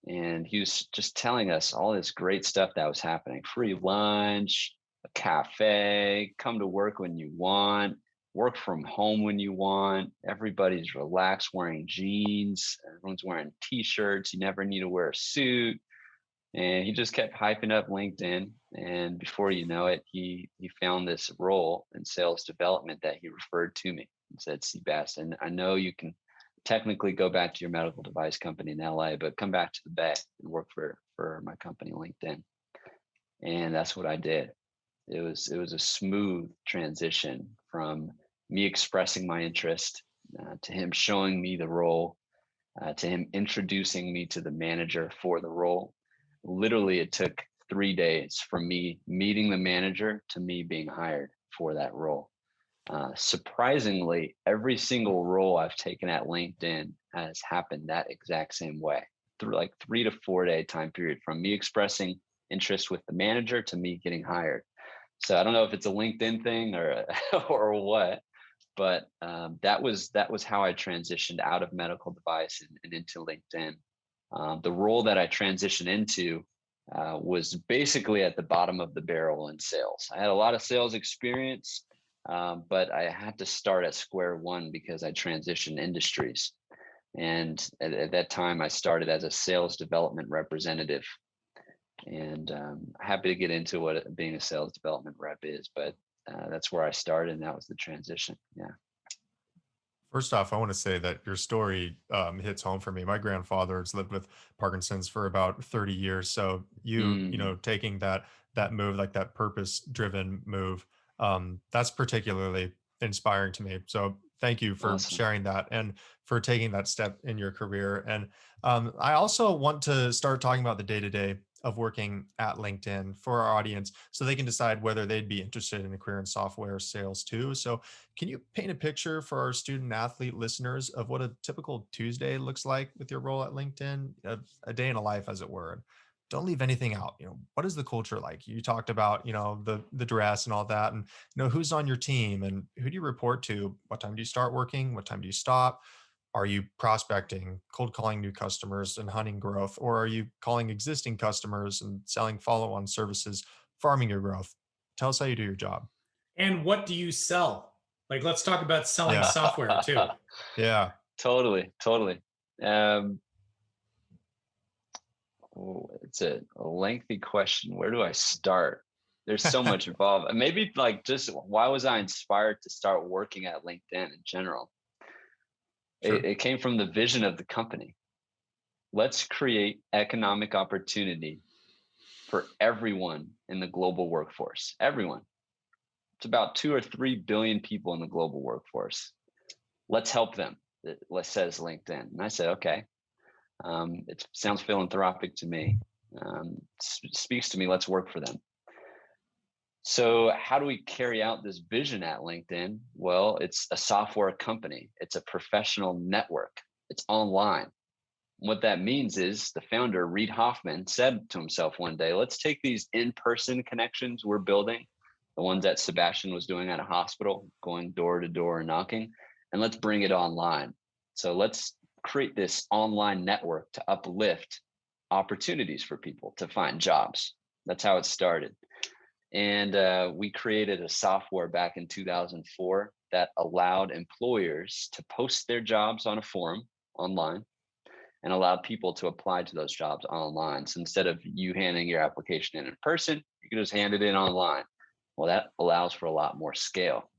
And he was just telling us all this great stuff that was happening. Free lunch, a cafe, come to work when you want, work from home when you want. Everybody's relaxed wearing jeans. Everyone's wearing t-shirts. You never need to wear a suit. And he just kept hyping up LinkedIn. And before you know it, he found this role in sales development that he referred to me and said, Sebastian, I know you can technically go back to your medical device company in LA, but come back to the Bay and work for my company, LinkedIn. And that's what I did. It was a smooth transition from me expressing my interest to him showing me the role, to him introducing me to the manager for the role. Literally, it took 3 days from me meeting the manager to me being hired for that role. Surprisingly, every single role I've taken at LinkedIn has happened that exact same way, through like 3 to 4 day time period from me expressing interest with the manager to me getting hired. So I don't know if it's a LinkedIn thing or or what, but that was how I transitioned out of medical device and into LinkedIn. The role that I transitioned into was basically at the bottom of the barrel in sales. I had a lot of sales experience, but I had to start at square one because I transitioned industries. And at that time, I started as a sales development representative. And happy to get into what being a sales development rep is, but that's where I started, and that was the transition. Yeah. First off, I want to say that your story hits home for me. My grandfather has lived with Parkinson's for about 30 years. So you know, taking that move, like that purpose-driven move, that's particularly inspiring to me. So thank you for Awesome. sharing that and for taking that step in your career. And I also want to start talking about the day-to-day of working at LinkedIn for our audience so they can decide whether they'd be interested in a career in software sales too. So, can you paint a picture for our student athlete listeners of what a typical Tuesday looks like with your role at LinkedIn, a day in a life, as it were? Don't leave anything out. What is the culture like? You talked about, the dress and all that, and who's on your team and who do you report to? What time do you start working? What time do you stop? Are you prospecting, cold calling new customers and hunting growth? Or are you calling existing customers and selling follow on services, farming your growth? Tell us how you do your job. And what do you sell? Like, let's talk about selling Yeah. software too. Yeah. Totally. Um, it's a lengthy question. Where do I start? There's so much involved. Maybe like just why was I inspired to start working at LinkedIn in general? Sure. It came from the vision of the company. Let's create economic opportunity for everyone in the global workforce. Everyone. It's about 2 or 3 billion people in the global workforce. Let's help them. Says LinkedIn. And I said, okay. It sounds philanthropic to me. Speaks to me. Let's work for them. So how do we carry out this vision at LinkedIn? Well, it's a software company. It's a professional network. It's online. What that means is the founder, Reid Hoffman, said to himself one day, let's take these in-person connections we're building, the ones that Sebastian was doing at a hospital, going door to door and knocking, and let's bring it online. So let's create this online network to uplift opportunities for people to find jobs. That's how it started. And we created a software back in 2004 that allowed employers to post their jobs on a forum online and allowed people to apply to those jobs online. So instead of you handing your application in person, you can just hand it in online. Well, that allows for a lot more scale.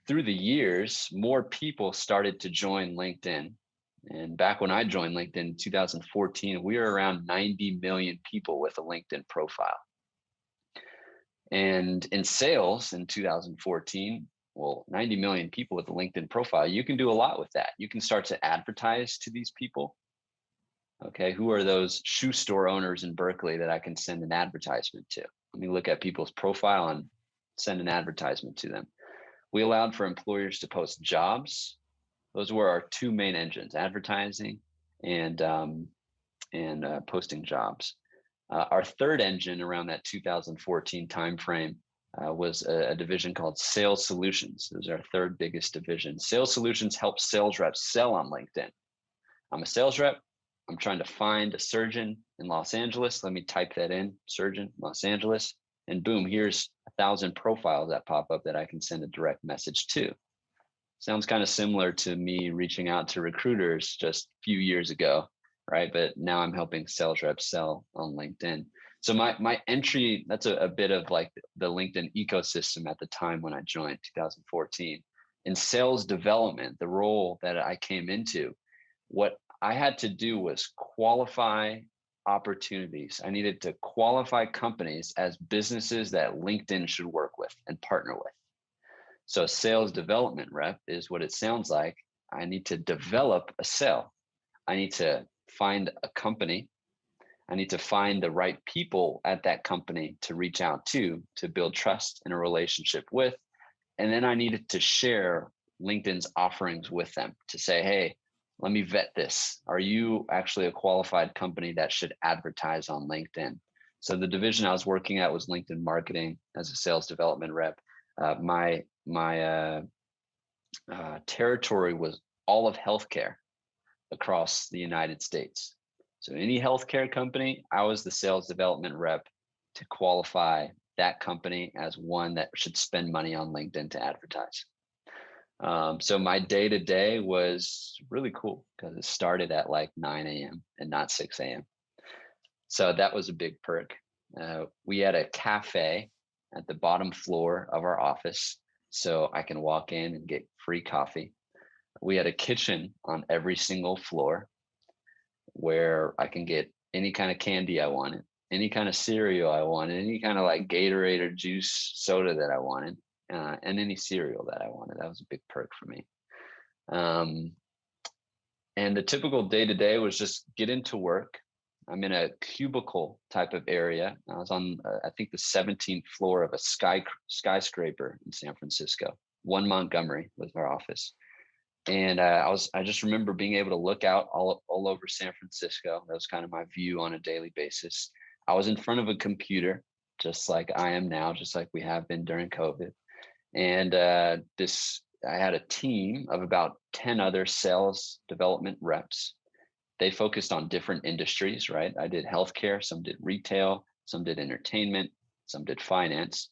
Through the years, more people started to join LinkedIn. And back when I joined LinkedIn in 2014, we were around 90 million people with a LinkedIn profile. And in sales in 2014, well, 90 million people with a LinkedIn profile, you can do a lot with that. You can start to advertise to these people. Okay, who are those shoe store owners in Berkeley that I can send an advertisement to? Let me look at people's profile and send an advertisement to them. We allowed for employers to post jobs. Those were our two main engines, advertising and posting jobs. Our third engine around that 2014 timeframe was a division called Sales Solutions. It was our third biggest division. Sales Solutions helps sales reps sell on LinkedIn. I'm a sales rep. I'm trying to find a surgeon in Los Angeles. Let me type that in, surgeon, Los Angeles, and boom, here's 1,000 profiles that pop up that I can send a direct message to. Sounds kind of similar to me reaching out to recruiters just a few years ago, right? But now I'm helping sales reps sell on LinkedIn. So my entry, that's a bit of like the LinkedIn ecosystem at the time when I joined 2014. In sales development, the role that I came into, what I had to do was qualify opportunities. I needed to qualify companies as businesses that LinkedIn should work with and partner with. So sales development rep is what it sounds like. I need to develop a sale. I need to find a company. I need to find the right people at that company to reach out to build trust and a relationship with. And then I needed to share LinkedIn's offerings with them to say, hey, let me vet this. Are you actually a qualified company that should advertise on LinkedIn? So the division I was working at was LinkedIn marketing as a sales development rep. My territory was all of healthcare across the United States. So any healthcare company, I was the sales development rep to qualify that company as one that should spend money on LinkedIn to advertise. So my day to day was really cool because it started at like 9 a.m. and not 6 a.m. So that was a big perk. We had a cafe at the bottom floor of our office, so I can walk in and get free coffee. We had a kitchen on every single floor where I can get any kind of candy I wanted, any kind of cereal I wanted, any kind of like Gatorade or juice soda that I wanted. And any cereal that I wanted. That was a big perk for me. And the typical day to day was just get into work. I'm in a cubicle type of area. I was on, I think, the 17th floor of a skyscraper in San Francisco. One Montgomery was our office, and I just remember being able to look out all over San Francisco. That was kind of my view on a daily basis. I was in front of a computer, just like I am now, just like we have been during COVID. And I had a team of about 10 other sales development reps. They focused on different industries, right? I did healthcare, some did retail, some did entertainment, some did finance.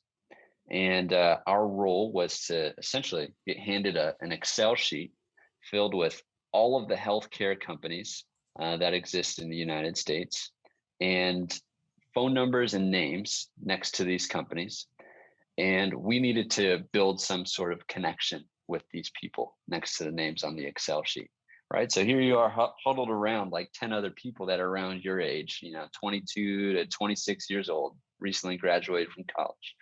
And our role was to essentially get handed an Excel sheet filled with all of the healthcare companies that exist in the United States, and phone numbers and names next to these companies. And we needed to build some sort of connection with these people next to the names on the Excel sheet, right? So here you are huddled around like 10 other people that are around your age, 22 to 26 years old, recently graduated from college.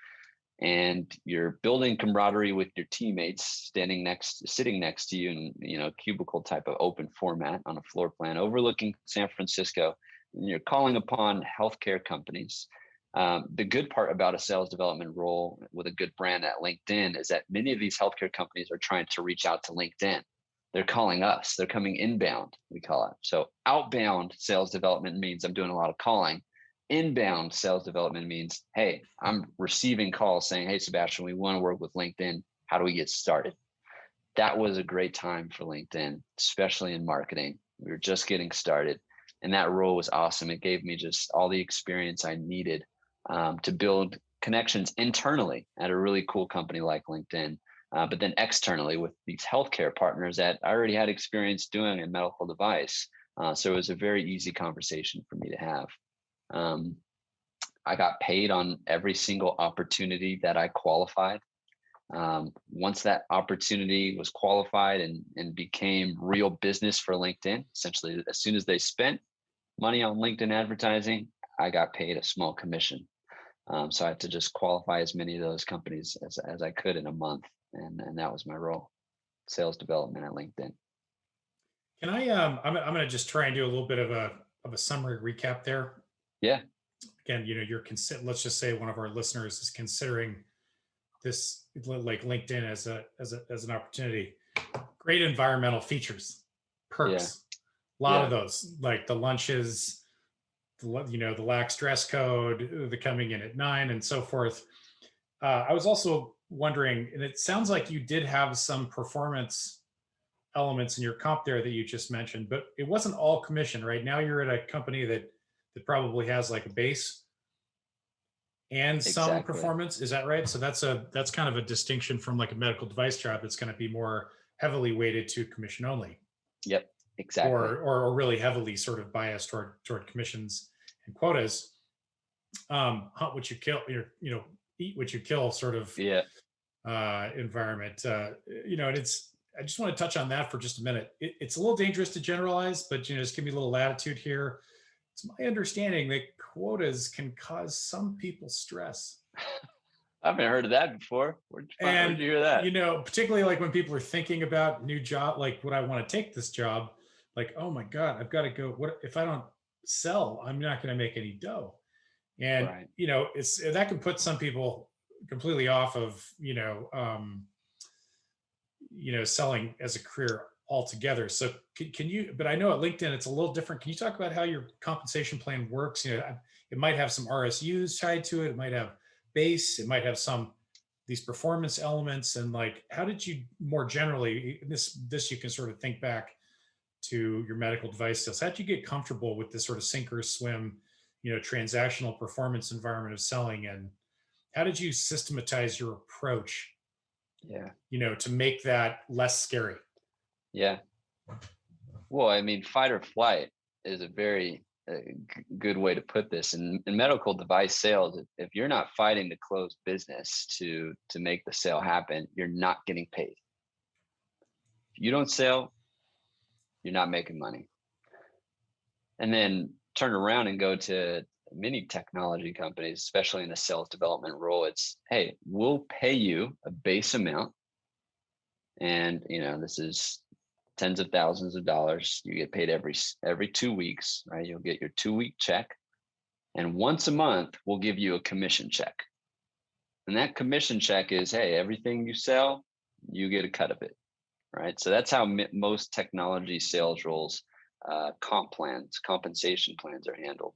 And you're building camaraderie with your teammates sitting next to you in, cubicle type of open format on a floor plan overlooking San Francisco. And you're calling upon healthcare companies. The good part about a sales development role with a good brand at LinkedIn is that many of these healthcare companies are trying to reach out to LinkedIn. They're calling us. They're coming inbound, we call it. So outbound sales development means I'm doing a lot of calling. Inbound sales development means, hey, I'm receiving calls saying, hey, Sebastian, we want to work with LinkedIn. How do we get started? That was a great time for LinkedIn, especially in marketing. We were just getting started, and that role was awesome. It gave me just all the experience I needed to build connections internally at a really cool company like LinkedIn, but then externally with these healthcare partners that I already had experience doing in medical device. So it was a very easy conversation for me to have. I got paid on every single opportunity that I qualified. Once that opportunity was qualified and became real business for LinkedIn, essentially, as soon as they spent money on LinkedIn advertising, I got paid a small commission. So I had to just qualify as many of those companies as I could in a month. And that was my role, sales development at LinkedIn. Can I'm going to just try and do a little bit of a summary recap there. Yeah. Again, let's just say one of our listeners is considering this, like LinkedIn as an opportunity. Great environmental features, perks, a lot of those, like the lunches, the lax dress code, the coming in at 9 and so forth. I was also wondering, and it sounds like you did have some performance elements in your comp there that you just mentioned, but it wasn't all commission, right? Now you're at a company that probably has like a base and some performance. Is that right? So that's kind of a distinction from like a medical device job that's going to be more heavily weighted to commission only. Yep, exactly. Or really heavily sort of biased toward commissions and quotas. Hunt what you kill, eat what you kill sort of environment. And I just want to touch on that for just a minute. It's a little dangerous to generalize, but just give me a little latitude here. It's my understanding that quotas can cause some people stress. I haven't heard of that before. Where'd you hear that? Particularly like when people are thinking about new job, like would I want to take this job? Like, oh my God, I've got to go. What if I don't sell? I'm not going to make any dough. And that can put some people completely off of selling as a career altogether. So can you? But I know at LinkedIn it's a little different. Can you talk about how your compensation plan works? It might have some RSUs tied to it. It might have base. It might have these performance elements. And like, how did you more generally? This you can sort of think back to your medical device sales. How did you get comfortable with this sort of sink or swim, transactional performance environment of selling? And how did you systematize your approach? To make that less scary. Yeah. Well, I mean, fight or flight is a very good way to put this. In medical device sales, if you're not fighting to close business to make the sale happen, you're not getting paid. If you don't sell, you're not making money. And then turn around and go to many technology companies, especially in the sales development role. It's, hey, we'll pay you a base amount. And, this is tens of thousands of dollars. You get paid every 2 weeks, right? You'll get your 2-week check. And once a month, we'll give you a commission check. And that commission check is, hey, everything you sell, you get a cut of it, right? So that's how most technology sales roles, compensation plans are handled.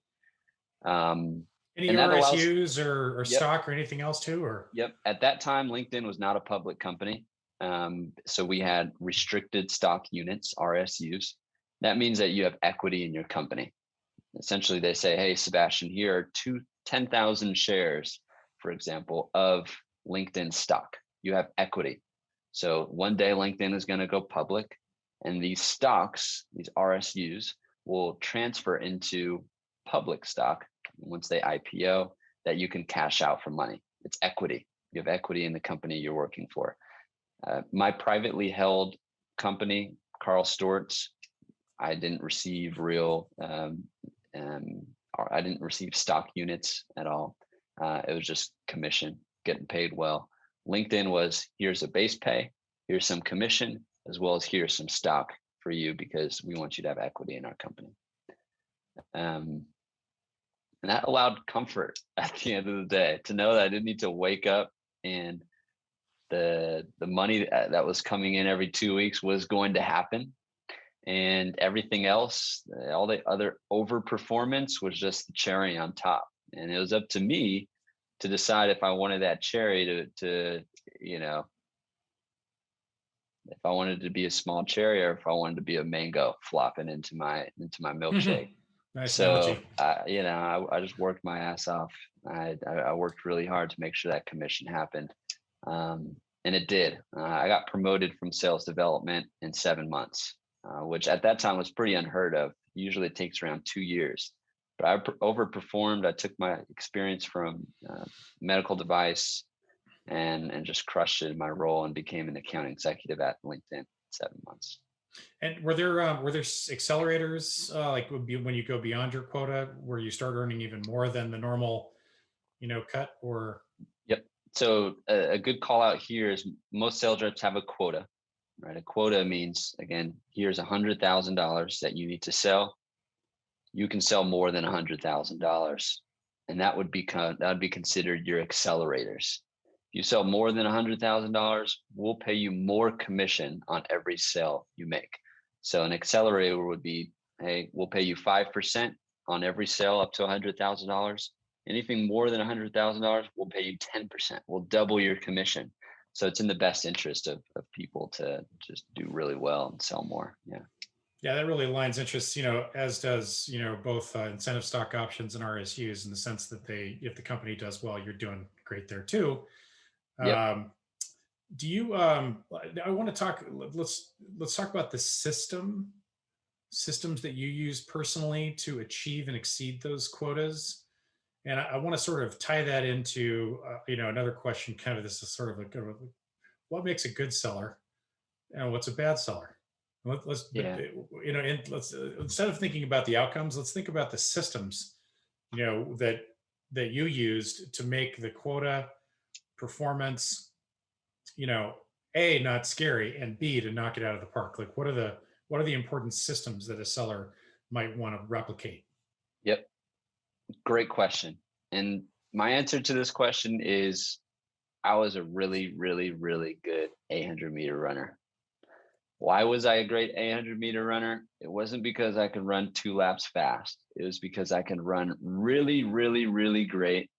Any and that allows, RSUs or yep, stock or anything else too? Or yep. At that time, LinkedIn was not a public company. So we had restricted stock units, RSUs. That means that you have equity in your company. Essentially, they say, hey, Sebastian, here are 10,000 shares, for example, of LinkedIn stock. You have equity. So one day LinkedIn is going to go public, and these stocks, these RSUs, will transfer into public stock once they IPO that you can cash out for money. It's equity. You have equity in the company you're working for. My privately held company, Carl Stewart's, I didn't receive I didn't receive stock units at all. It was just commission, getting paid well. LinkedIn was, here's a base pay, here's some commission, as well as here's some stock for you because we want you to have equity in our company. And that allowed comfort at the end of the day to know that I didn't need to wake up and the money that was coming in every 2 weeks was going to happen. And everything else, all the other overperformance was just the cherry on top. And it was up to me to decide if I wanted that cherry to if I wanted to be a small cherry or if I wanted to be a mango flopping into my milkshake. Nice So, analogy. I just worked my ass off. I worked really hard to make sure that commission happened. And it did. I got promoted from sales development in 7 months. Which at that time was pretty unheard of. Usually it takes around 2 years, but I overperformed. I took my experience from medical device and just crushed it in my role and became an account executive at LinkedIn in 7 months. And were there accelerators like would be when you go beyond your quota where you start earning even more than the normal, cut? Or Yep. So a good call out here is most sales reps have a quota. Right, a quota means, again, here's $100,000 that you need to sell. You can sell more than $100,000, and that would be considered your accelerators. If you sell more than $100,000, we'll pay you more commission on every sale you make. So an accelerator would be, hey, we'll pay you 5% on every sale up to $100,000. Anything more than $100,000, we'll pay you 10%. We'll double your commission. So it's in the best interest of people to just do really well and sell more. Yeah. Yeah, that really aligns interests, as does, both incentive stock options and RSUs in the sense that if the company does well, you're doing great there too. Yep. Do you, I want to talk, let's talk about the systems that you use personally to achieve and exceed those quotas. And I want to sort of tie that into, another question, kind of, this is sort of like, what makes a good seller and what's a bad seller? Let's instead of thinking about the outcomes, let's think about the systems, that you used to make the quota performance, A, not scary, and B, to knock it out of the park. Like what are the important systems that a seller might want to replicate? Yep. Great question. And my answer to this question is I was a really, really, really good 800-meter runner. Why was I a great 800-meter runner? It wasn't because I could run 2 laps fast. It was because I could run really, really, really great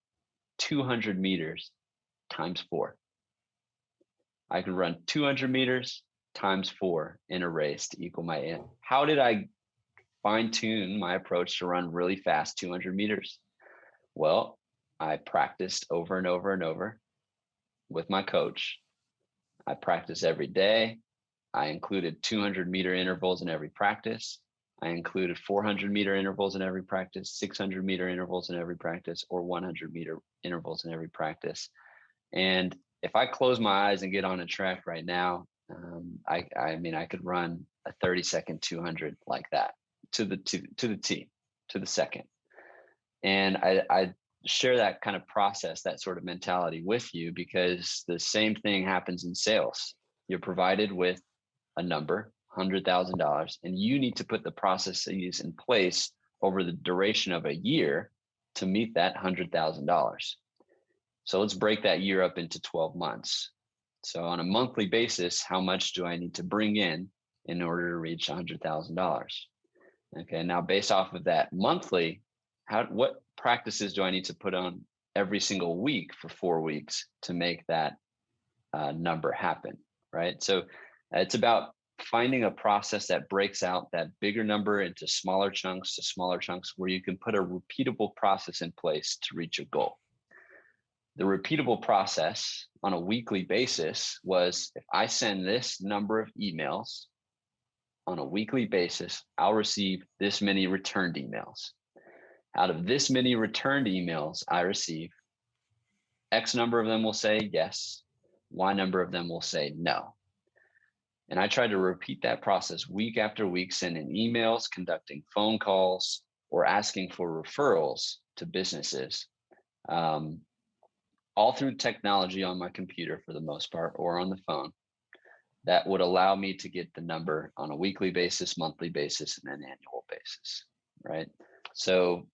200 meters times 4. I could run 200 meters times 4 in a race to equal my end. How did I fine tune my approach to run really fast 200 meters? Well, I practiced over and over and over with my coach. I practiced every day. I included 200-meter intervals in every practice. I included 400-meter intervals in every practice, 600-meter intervals in every practice, or 100-meter intervals in every practice. And if I close my eyes and get on a track right now, I could run a 30-second 200 like that to the second. And I share that kind of process, that sort of mentality with you because the same thing happens in sales. You're provided with a number, $100,000, and you need to put the processes in place over the duration of a year to meet that $100,000. So let's break that year up into 12 months. So on a monthly basis, how much do I need to bring in order to reach $100,000? Okay, now based off of that monthly, what practices do I need to put on every single week for 4 weeks to make that number happen, right? So it's about finding a process that breaks out that bigger number into smaller chunks where you can put a repeatable process in place to reach a goal. The repeatable process on a weekly basis was, if I send this number of emails on a weekly basis, I'll receive this many returned emails. Out of this many returned emails I receive, X number of them will say yes, Y number of them will say no. And I tried to repeat that process week after week, sending emails, conducting phone calls, or asking for referrals to businesses, all through technology on my computer for the most part, or on the phone, that would allow me to get the number on a weekly basis, monthly basis, and an annual basis, right? So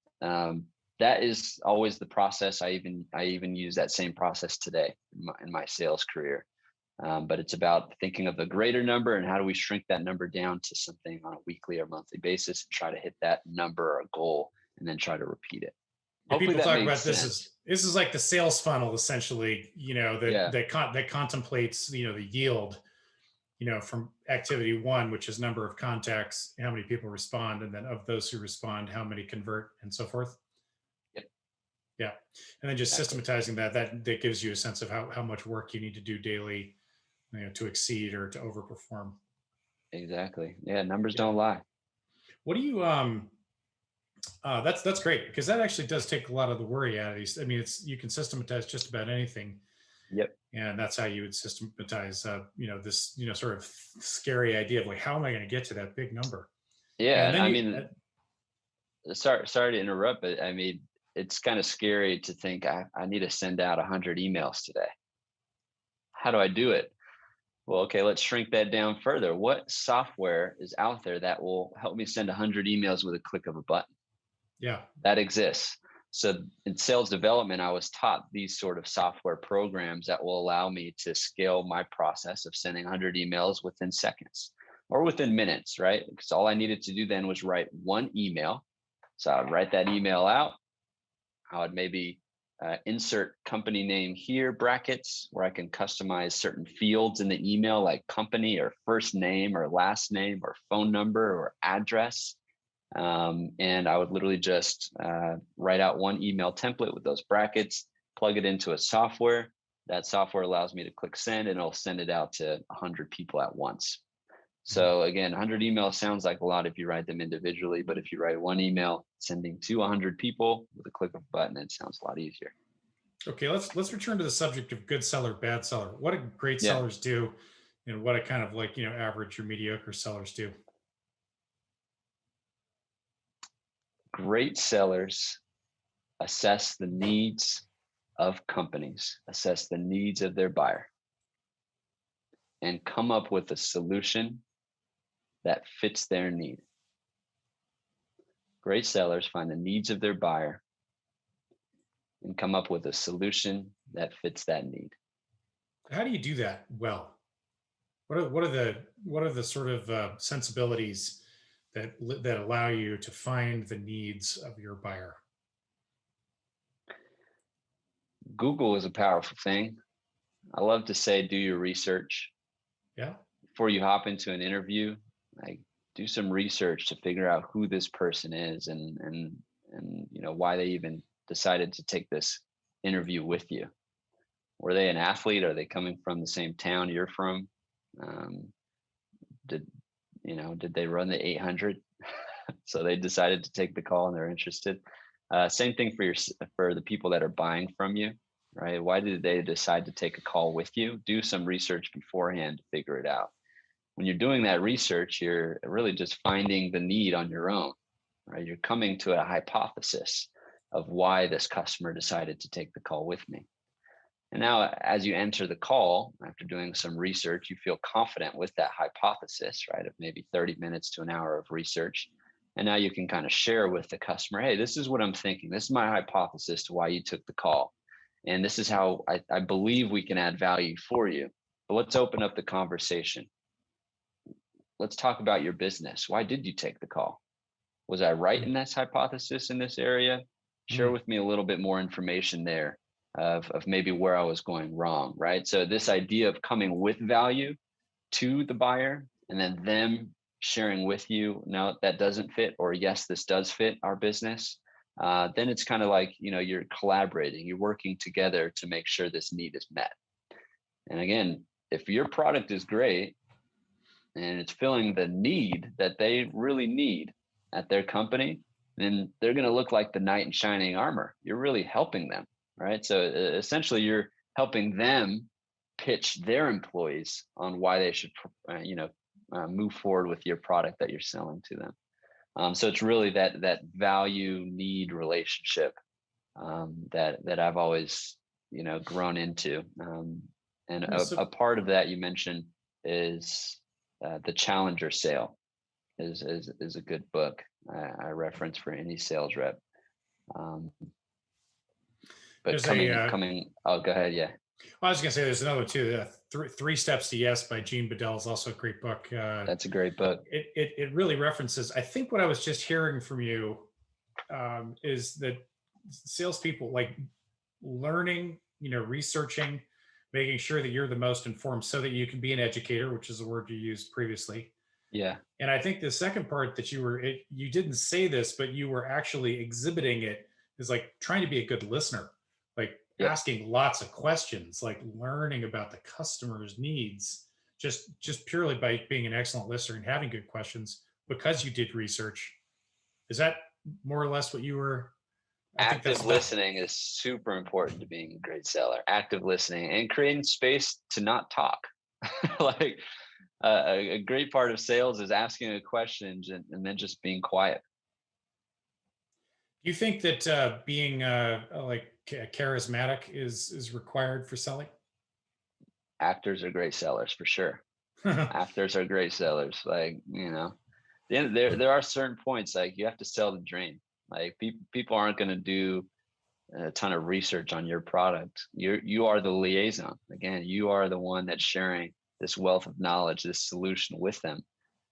that is always the process. I even use that same process today in my sales career. But it's about thinking of the greater number and how do we shrink that number down to something on a weekly or monthly basis and try to hit that number or goal and then try to repeat it. Hopefully people talk about sense. This is like the sales funnel, essentially, that contemplates, the yield, from activity one, which is number of contacts, how many people respond, and then of those who respond, how many convert, and so forth. Yep. Yeah. And then just systematizing that gives you a sense of how much work you need to do daily, to exceed or to overperform. Exactly. Yeah. Numbers don't lie. What do you, that's great, because that actually does take a lot of the worry out of these. I mean, you can systematize just about anything. Yep. And that's how you would systematize, this, sort of scary idea of like, how am I going to get to that big number? Yeah. Sorry to interrupt, but I mean, it's kind of scary to think I need to send out 100 emails today. How do I do it? Well, okay, let's shrink that down further. What software is out there that will help me send 100 emails with a click of a button? Yeah. That exists. So in sales development, I was taught these sort of software programs that will allow me to scale my process of sending 100 emails within seconds or within minutes, right? Because all I needed to do then was write one email. So I'd write that email out. I would maybe insert company name here, brackets, where I can customize certain fields in the email, like company or first name or last name or phone number or address. And I would literally just write out one email template with those brackets, plug it into a software. That software allows me to click send, and it'll send it out to 100 people at once. So again, 100 emails sounds like a lot if you write them individually, but if you write one email sending to 100 people with a click of a button, it sounds a lot easier. Okay, let's return to the subject of good seller, bad seller. What do great sellers do, and what a kind of average or mediocre sellers do? Great sellers assess the needs of companies, assess the needs of their buyer, and come up with a solution that fits their need. Great sellers find the needs of their buyer and come up with a solution that fits that need. How do you do that well? What are the sort of sensibilities that allow you to find the needs of your buyer? Google is a powerful thing. I love to say, do your research. Yeah. Before you hop into an interview, like, do some research to figure out who this person is and why they even decided to take this interview with you. Were they an athlete? Are they coming from the same town you're from? Did they run the 800? So they decided to take the call and they're interested. Same thing for the people that are buying from you, right? Why did they decide to take a call with you? Do some research beforehand to figure it out. When you're doing that research, you're really just finding the need on your own, right? You're coming to a hypothesis of why this customer decided to take the call with me. And now as you enter the call, after doing some research, you feel confident with that hypothesis, right? Of maybe 30 minutes to an hour of research. And now you can kind of share with the customer, hey, this is what I'm thinking. This is my hypothesis to why you took the call. And this is how I believe we can add value for you. But let's open up the conversation. Let's talk about your business. Why did you take the call? Was I right in this hypothesis in this area? Share with me a little bit more information there of maybe where I was going wrong, right? So this idea of coming with value to the buyer and then them sharing with you, no, that doesn't fit, or yes, this does fit our business. Then it's kind of like, you're collaborating, you're working together to make sure this need is met. And again, if your product is great and it's filling the need that they really need at their company, then they're going to look like the knight in shining armor. You're really helping them, right? So essentially, you're helping them pitch their employees on why they should, move forward with your product that you're selling to them. So it's really that value need relationship that I've always grown into. And a part of that you mentioned is the Challenger Sale is a good book I reference for any sales rep. But coming. Oh, go ahead. Yeah. Well, I was going to say there's another too. Three Steps to Yes by Gene Bedell is also a great book. That's a great book. It really references. I think what I was just hearing from you is that salespeople like learning, researching, making sure that you're the most informed so that you can be an educator, which is a word you used previously. Yeah. And I think the second part that you didn't say this, but you were actually exhibiting it, is like trying to be a good listener, like asking lots of questions, like learning about the customer's needs, just purely by being an excellent listener and having good questions because you did research. Is that more or less what you were? Active listening is super important to being a great seller. Active listening and creating space to not talk. Like a great part of sales is asking a question and then just being quiet. Do you think that being like charismatic is required for selling? Actors are great sellers for sure. Actors are great sellers. Like, there are certain points like you have to sell the dream. Like people aren't going to do a ton of research on your product. You are the liaison. Again, you are the one that's sharing this wealth of knowledge, this solution with them.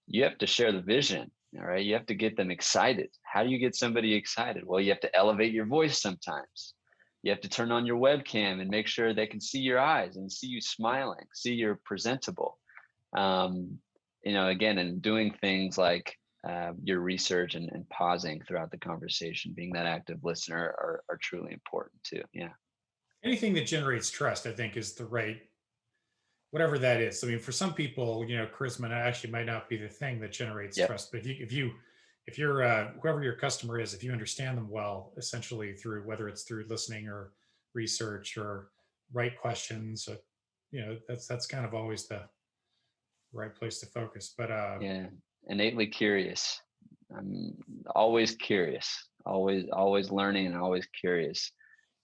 You have to share the vision. All right. You have to get them excited. How do you get somebody excited? Well, you have to elevate your voice sometimes. You have to turn on your webcam and make sure they can see your eyes and see you smiling, see you're presentable. Again, and doing things like your research and pausing throughout the conversation, being that active listener are truly important too. Yeah. Anything that generates trust, I think, is the right, whatever that is. I mean, for some people, charisma actually might not be the thing that generates trust. But if you're whoever your customer is, if you understand them well, essentially through whether it's through listening or research or right questions, that's kind of always the right place to focus. But innately curious. I'm always curious, always learning and always curious.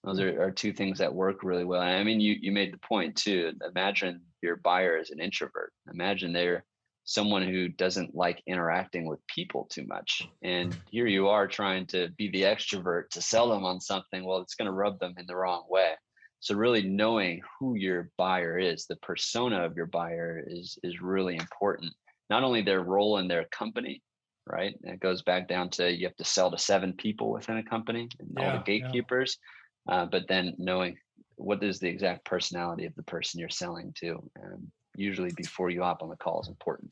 Those are two things that work really well. And I mean, you made the point too. Imagine your buyer is an introvert. Imagine they're someone who doesn't like interacting with people too much. And here you are trying to be the extrovert to sell them on something. Well, it's going to rub them in the wrong way. So really knowing who your buyer is, the persona of your buyer is really important. Not only their role in their company, right? And it goes back down to you have to sell to 7 people within a company and all the gatekeepers. But then knowing what is the exact personality of the person you're selling to, usually before you hop on the call, is important.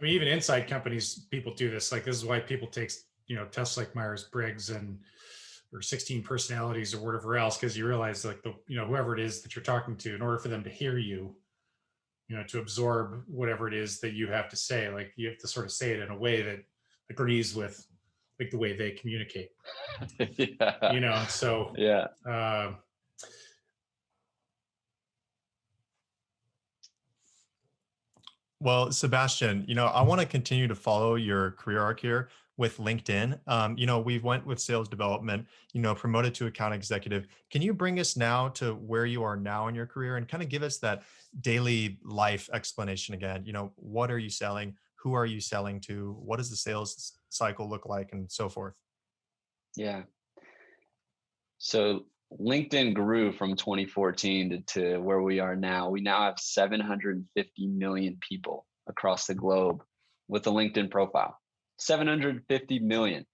I mean, even inside companies, people do this. Like this is why people take tests like Myers-Briggs or 16 personalities or whatever else, because you realize like whoever it is that you're talking to, in order for them to hear you, to absorb whatever it is that you have to say, like you have to sort of say it in a way that agrees with like the way they communicate. So well, Sebastian, I want to continue to follow your career arc here, with LinkedIn. We went with sales development, promoted to account executive. Can you bring us now to where you are now in your career and kind of give us that daily life explanation again? What are you selling? Who are you selling to? What does the sales cycle look like, and so forth? Yeah. So LinkedIn grew from 2014 to where we are now. We now have 750 million people across the globe with a LinkedIn profile. 750 million.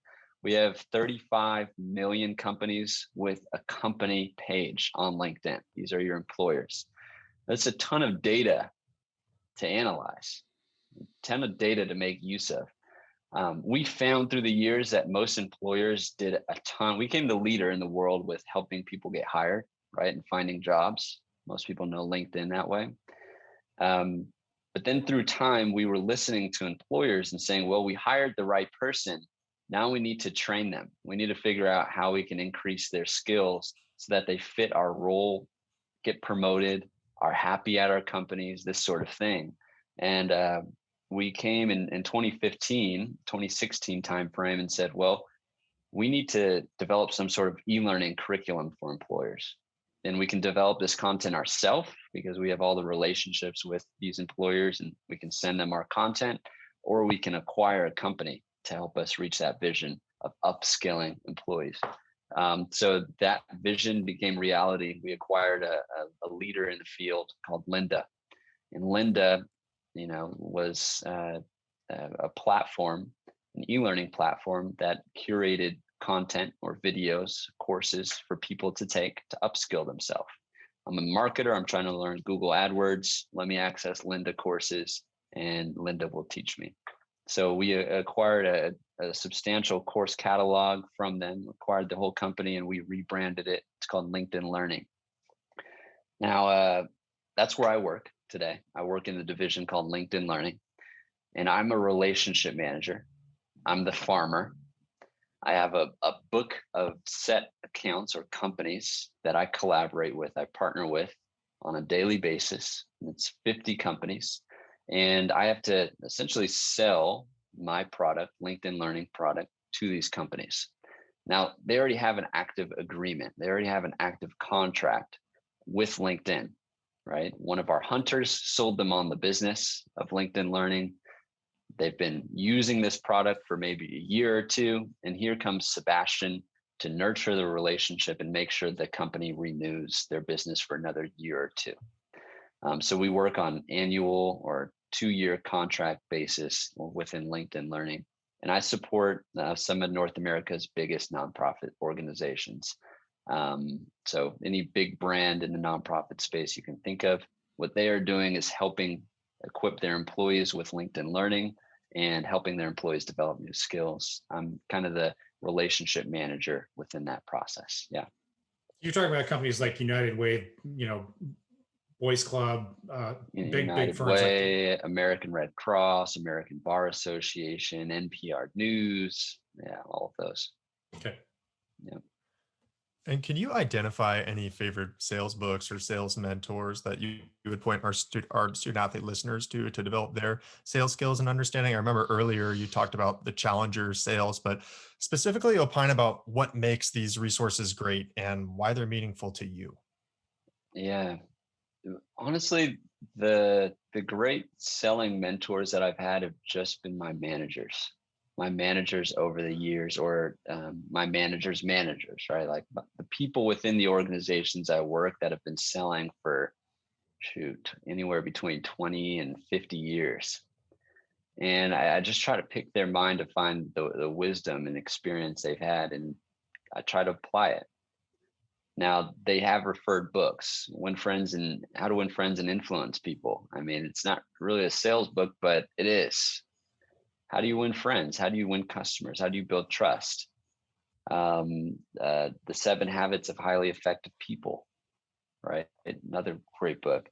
We have 35 million companies with a company page on LinkedIn. These are your employers. That's a ton of data to analyze, a ton of data to make use of. We found through the years that most employers did a ton. We became the leader in the world with helping people get hired, right, and finding jobs. Most people know LinkedIn that way. But then through time, we were listening to employers and saying, well, we hired the right person. Now we need to train them. We need to figure out how we can increase their skills so that they fit our role, get promoted, are happy at our companies, this sort of thing. And we came in 2015, 2016 timeframe and said, well, we need to develop some sort of e-learning curriculum for employers. And we can develop this content ourselves because we have all the relationships with these employers and we can send them our content, or we can acquire a company to help us reach that vision of upskilling employees. So that vision became reality. We acquired a leader in the field called Linda. And Linda, was a platform, an e-learning platform that curated content or videos, courses for people to take to upskill themselves. I'm a marketer. I'm trying to learn Google AdWords. Let me access Linda courses and Linda will teach me. So we acquired a substantial course catalog from them, acquired the whole company, and we rebranded it. It's called LinkedIn Learning. Now, that's where I work today. I work in the division called LinkedIn Learning, and I'm a relationship manager. I'm the farmer. I have a book of set accounts or companies that I collaborate with, I partner with on a daily basis. It's 50 companies. And I have to essentially sell my product, LinkedIn Learning product, to these companies. Now, they already have an active agreement. They already have an active contract with LinkedIn, right? One of our hunters sold them on the business of LinkedIn Learning. They've been using this product for maybe a year or two. And here comes Sebastian to nurture the relationship and make sure the company renews their business for another year or two. So we work on annual or 2-year contract basis within LinkedIn Learning. And I support some of North America's biggest nonprofit organizations. So any big brand in the nonprofit space you can think of, what they are doing is helping equip their employees with LinkedIn Learning and helping their employees develop new skills. I'm kind of the relationship manager within that process. Yeah. You're talking about companies like United Way, Boys Club, big firms Way, like American Red Cross, American Bar Association, NPR News. Yeah, all of those. Okay. Yeah. And can you identify any favorite sales books or sales mentors that you would point our student athlete listeners to develop their sales skills and understanding? I remember earlier you talked about the challenger sales, but specifically opine about what makes these resources great and why they're meaningful to you. Yeah. Honestly, the great selling mentors that I've had have just been my managers over the years, or my managers' managers, right? Like the people within the organizations I work that have been selling for anywhere between 20 and 50 years. And I just try to pick their mind to find the wisdom and experience they've had, and I try to apply it. Now, they have referred books, How to Win Friends and Influence People. I mean, it's not really a sales book, but it is. How do you win friends? How do you win customers? How do you build trust? The 7 Habits of Highly Effective People, right? Another great book.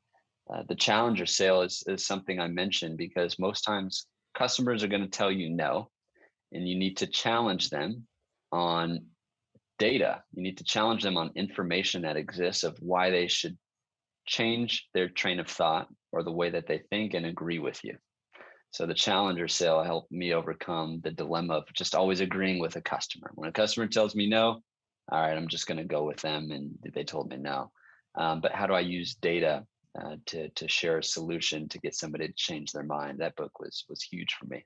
The challenger sale is something I mentioned because most times customers are going to tell you no, and you need to challenge them on data. You need to challenge them on information that exists of why they should change their train of thought or the way that they think and agree with you. So the challenger sale helped me overcome the dilemma of just always agreeing with a customer. When a customer tells me no, all right, I'm just going to go with them, and they told me no. But how do I use data to share a solution to get somebody to change their mind? That book was huge for me.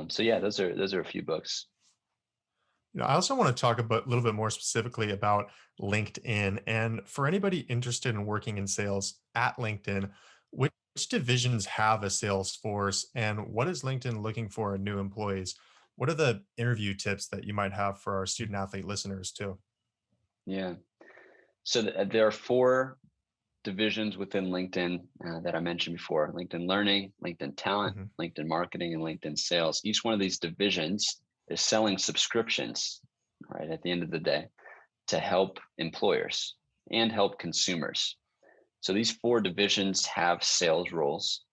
So yeah, those are a few books. I also want to talk about a little bit more specifically about LinkedIn. And for anybody interested in working in sales at LinkedIn, which divisions have a sales force, and what is LinkedIn looking for in new employees? What are the interview tips that you might have for our student athlete listeners too? Yeah. So there are four divisions within LinkedIn that I mentioned before: LinkedIn Learning, LinkedIn Talent, Mhm. LinkedIn Marketing, and LinkedIn Sales. Each one of these divisions is selling subscriptions, right, at the end of the day, to help employers and help consumers. So these four divisions have sales roles,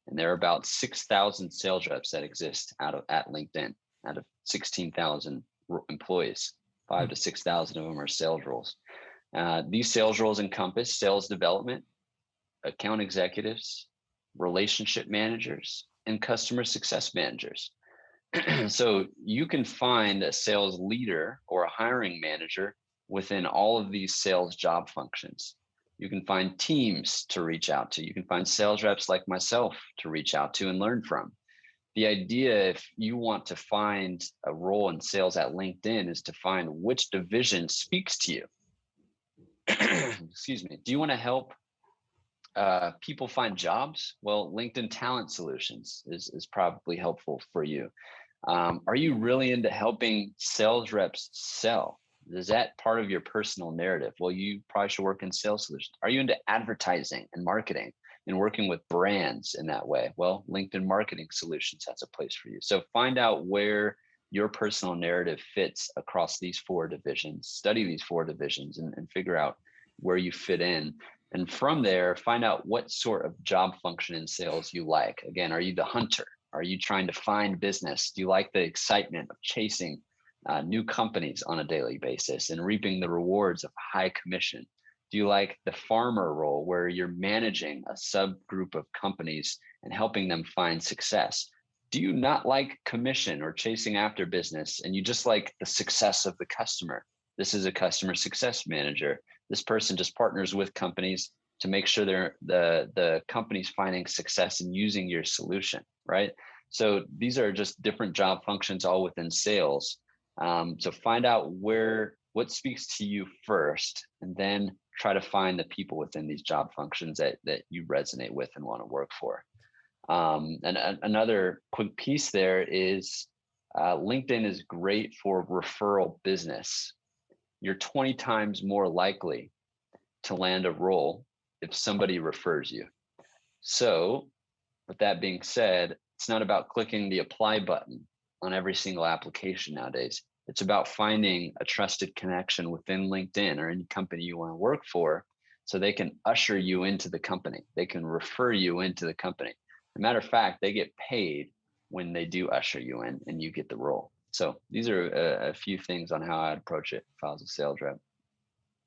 and there are about 6,000 sales reps that exist at LinkedIn out of 16,000 employees. Hmm. 5 to 6,000 of them are sales roles. These sales roles encompass sales development, account executives, relationship managers, and customer success managers. So you can find a sales leader or a hiring manager within all of these sales job functions. You can find teams to reach out to. You can find sales reps like myself to reach out to and learn from. The idea, if you want to find a role in sales at LinkedIn, is to find which division speaks to you. Excuse me. Do you want to help people find jobs? Well, LinkedIn Talent Solutions is probably helpful for you. Are you really into helping sales reps sell? Is that part of your personal narrative? Well, you probably should work in sales solutions. Are you into advertising and marketing and working with brands in that way? Well, LinkedIn Marketing Solutions has a place for you. So find out where your personal narrative fits across these four divisions, study these four divisions, and figure out where you fit in. And from there, find out what sort of job function in sales you like. Again, are you the hunter? Are you trying to find business? Do you like the excitement of chasing new companies on a daily basis and reaping the rewards of high commission? Do you like the farmer role where you're managing a subgroup of companies and helping them find success? Do you not like commission or chasing after business and you just like the success of the customer? This is a customer success manager. This person just partners with companies to make sure the company's finding success in using your solution, right? So these are just different job functions all within sales. So find out what speaks to you first, and then try to find the people within these job functions that you resonate with and want to work for. And another quick piece there is LinkedIn is great for referral business. You're 20 times more likely to land a role if somebody refers you. So with that being said, it's not about clicking the apply button on every single application nowadays. It's about finding a trusted connection within LinkedIn or any company you want to work for so they can usher you into the company. They can refer you into the company. As a matter of fact, they get paid when they do usher you in and you get the role. So these are a few things on how I'd approach it if I was a sales rep.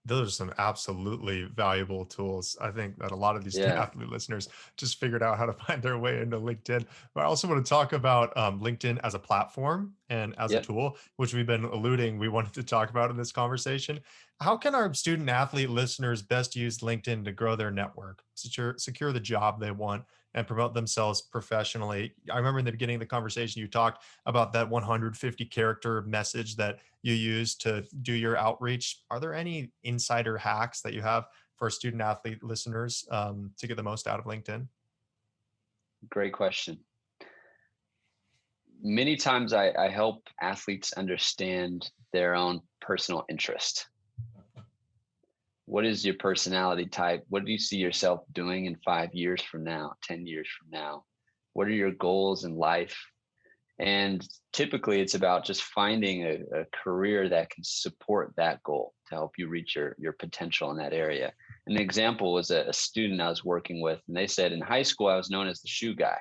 Those are some absolutely valuable tools. I think that a lot of these student Yeah. athlete listeners just figured out how to find their way into LinkedIn. But I also want to talk about LinkedIn as a platform and as a Yep. tool, which we've been alluding we wanted to talk about in this conversation. How can our student athlete listeners best use LinkedIn to grow their network, secure the job they want, and promote themselves professionally? I remember in the beginning of the conversation, you talked about that 150 character message that you use to do your outreach. Are there any insider hacks that you have for student athlete listeners to get the most out of LinkedIn? Great question. Many times I help athletes understand their own personal interest. What is your personality type? What do you see yourself doing in 5 years from now, 10 years from now? What are your goals in life? And typically it's about just finding a career that can support that goal to help you reach your potential in that area. An example was a student I was working with, and they said in high school, I was known as the shoe guy.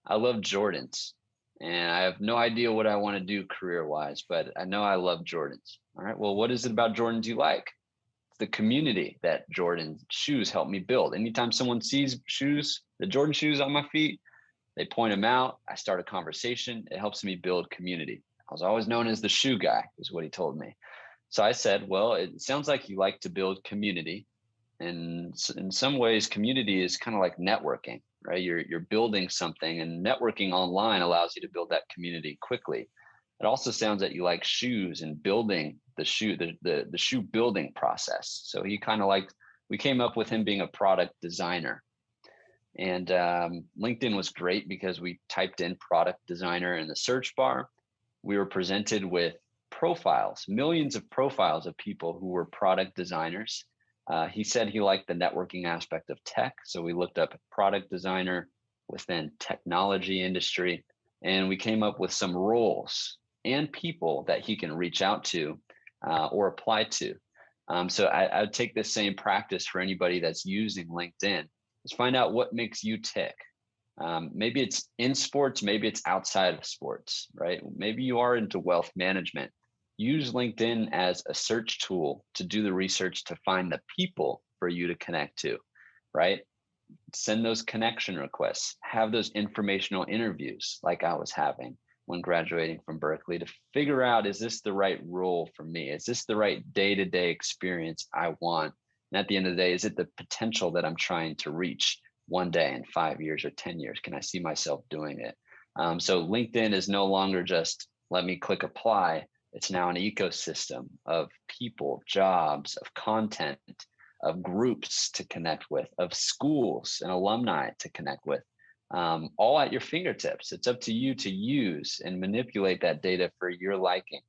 I love Jordans, and I have no idea what I want to do career wise, but I know I love Jordans. All right. Well, what is it about Jordans you like? It's the community that Jordan shoes help me build. Anytime someone sees shoes, the Jordan shoes on my feet, They point them out. I start a conversation. It helps me build community. I was always known as the shoe guy, is what he told me. So I said, well, it sounds like you like to build community. And in some ways, community is kind of like networking, right? You're building something, and networking online allows you to build that community quickly. It also sounds that you like shoes and building the shoe building process. So he kind of like, we came up with him being a product designer. And LinkedIn was great because we typed in product designer in the search bar. We were presented with profiles, millions of profiles of people who were product designers. He said he liked the networking aspect of tech. So we looked up product designer within technology industry, and we came up with some roles and people that he can reach out to or apply to. So I would take this same practice for anybody that's using LinkedIn. Is find out what makes you tick. Maybe it's in sports, maybe it's outside of sports, right? Maybe you are into wealth management. Use LinkedIn as a search tool to do the research to find the people for you to connect to, right? Send those connection requests, have those informational interviews like I was having when graduating from Berkeley to figure out, is this the right role for me? Is this the right day-to-day experience I want? And at the end of the day, is it the potential that I'm trying to reach one day in 5 years or 10 years? Can I see myself doing it? So LinkedIn is no longer just let me click apply. It's now an ecosystem of people, jobs, of content, of groups to connect with, of schools and alumni to connect with, all at your fingertips. It's up to you to use and manipulate that data for your liking.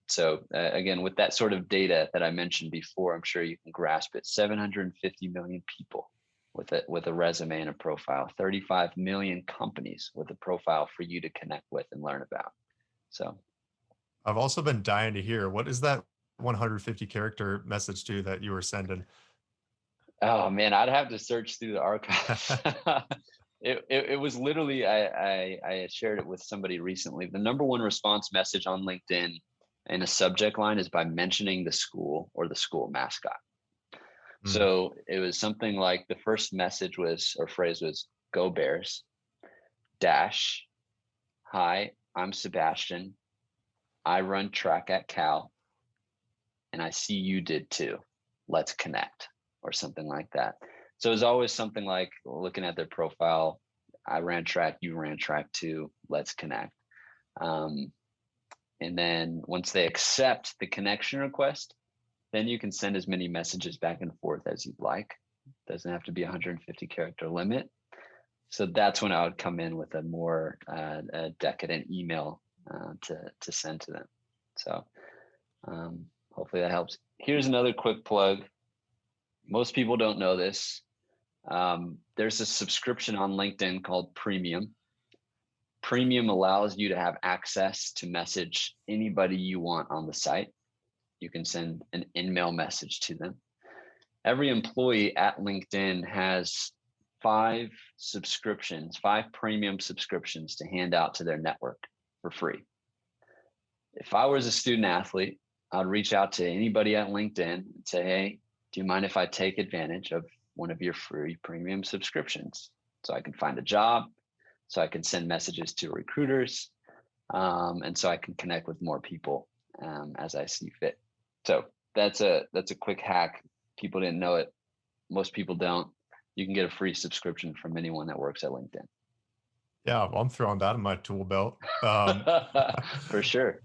So again, with that sort of data that I mentioned before, I'm sure you can grasp it. 750 million people with a resume and a profile, 35 million companies with a profile for you to connect with and learn about. So I've also been dying to hear, what is that 150 character message to that you were sending? oh man, I'd have to search through the archives. It was literally, I shared it with somebody recently. The number one response message on LinkedIn in a subject line is by mentioning the school or the school mascot. So it was something like the first message was, or phrase was, "Go Bears, dash, hi, I'm Sebastian. I run track at Cal, and I see you did too. Let's connect," or something like that. So it was always something like looking at their profile, I ran track, you ran track too, let's connect. And then once they accept the connection request, then you can send as many messages back and forth as you'd like. Doesn't have to be 150 character limit. So that's when I would come in with a more decadent email to send to them. So hopefully that helps. Here's another quick plug. Most people don't know this. There's a subscription on LinkedIn called Premium. Premium allows you to have access to message anybody you want on the site. You can send an in-mail message to them. Every employee at LinkedIn has 5 premium subscriptions to hand out to their network for free. If I was a student athlete, I'd reach out to anybody at LinkedIn and say, hey, do you mind if I take advantage of one of your free premium subscriptions so I can find a job, so I can send messages to recruiters, and so I can connect with more people as I see fit. So that's a quick hack. People didn't know it. Most people don't. You can get a free subscription from anyone that works at LinkedIn. Yeah, well, I'm throwing that in my tool belt. For sure.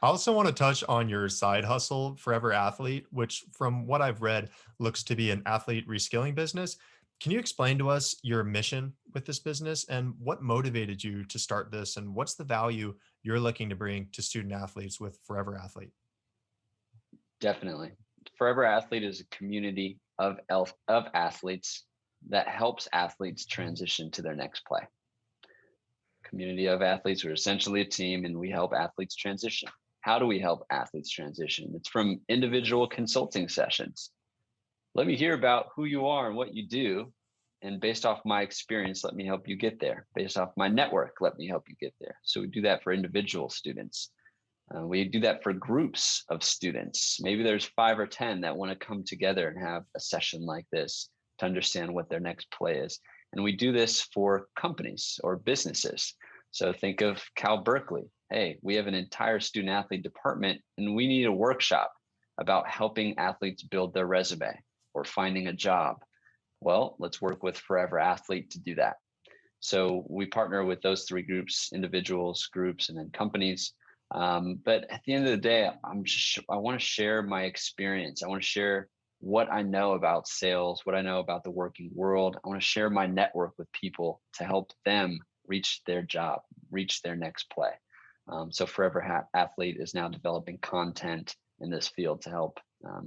I also want to touch on your side hustle, Forever Athlete, which from what I've read looks to be an athlete reskilling business. Can you explain to us your mission with this business and what motivated you to start this, and what's the value you're looking to bring to student athletes with Forever Athlete? Definitely. Forever Athlete is a community of athletes that helps athletes transition to their next play. Community of athletes are essentially a team, and we help athletes transition. How do we help athletes transition? It's from individual consulting sessions. Let me hear about who you are and what you do. And based off my experience, let me help you get there. Based off my network, let me help you get there. So we do that for individual students. We do that for groups of students. Maybe there's 5 or 10 that want to come together and have a session like this to understand what their next play is. And we do this for companies or businesses. So think of Cal Berkeley. Hey, we have an entire student athlete department and we need a workshop about helping athletes build their resume or finding a job. Well, let's work with Forever Athlete to do that. So we partner with those three groups, individuals, groups, and then companies. But at the end of the day, I want to share my experience. I want to share what I know about sales, what I know about the working world. I want to share my network with people to help them reach their job, reach their next play. So Forever Athlete is now developing content in this field to help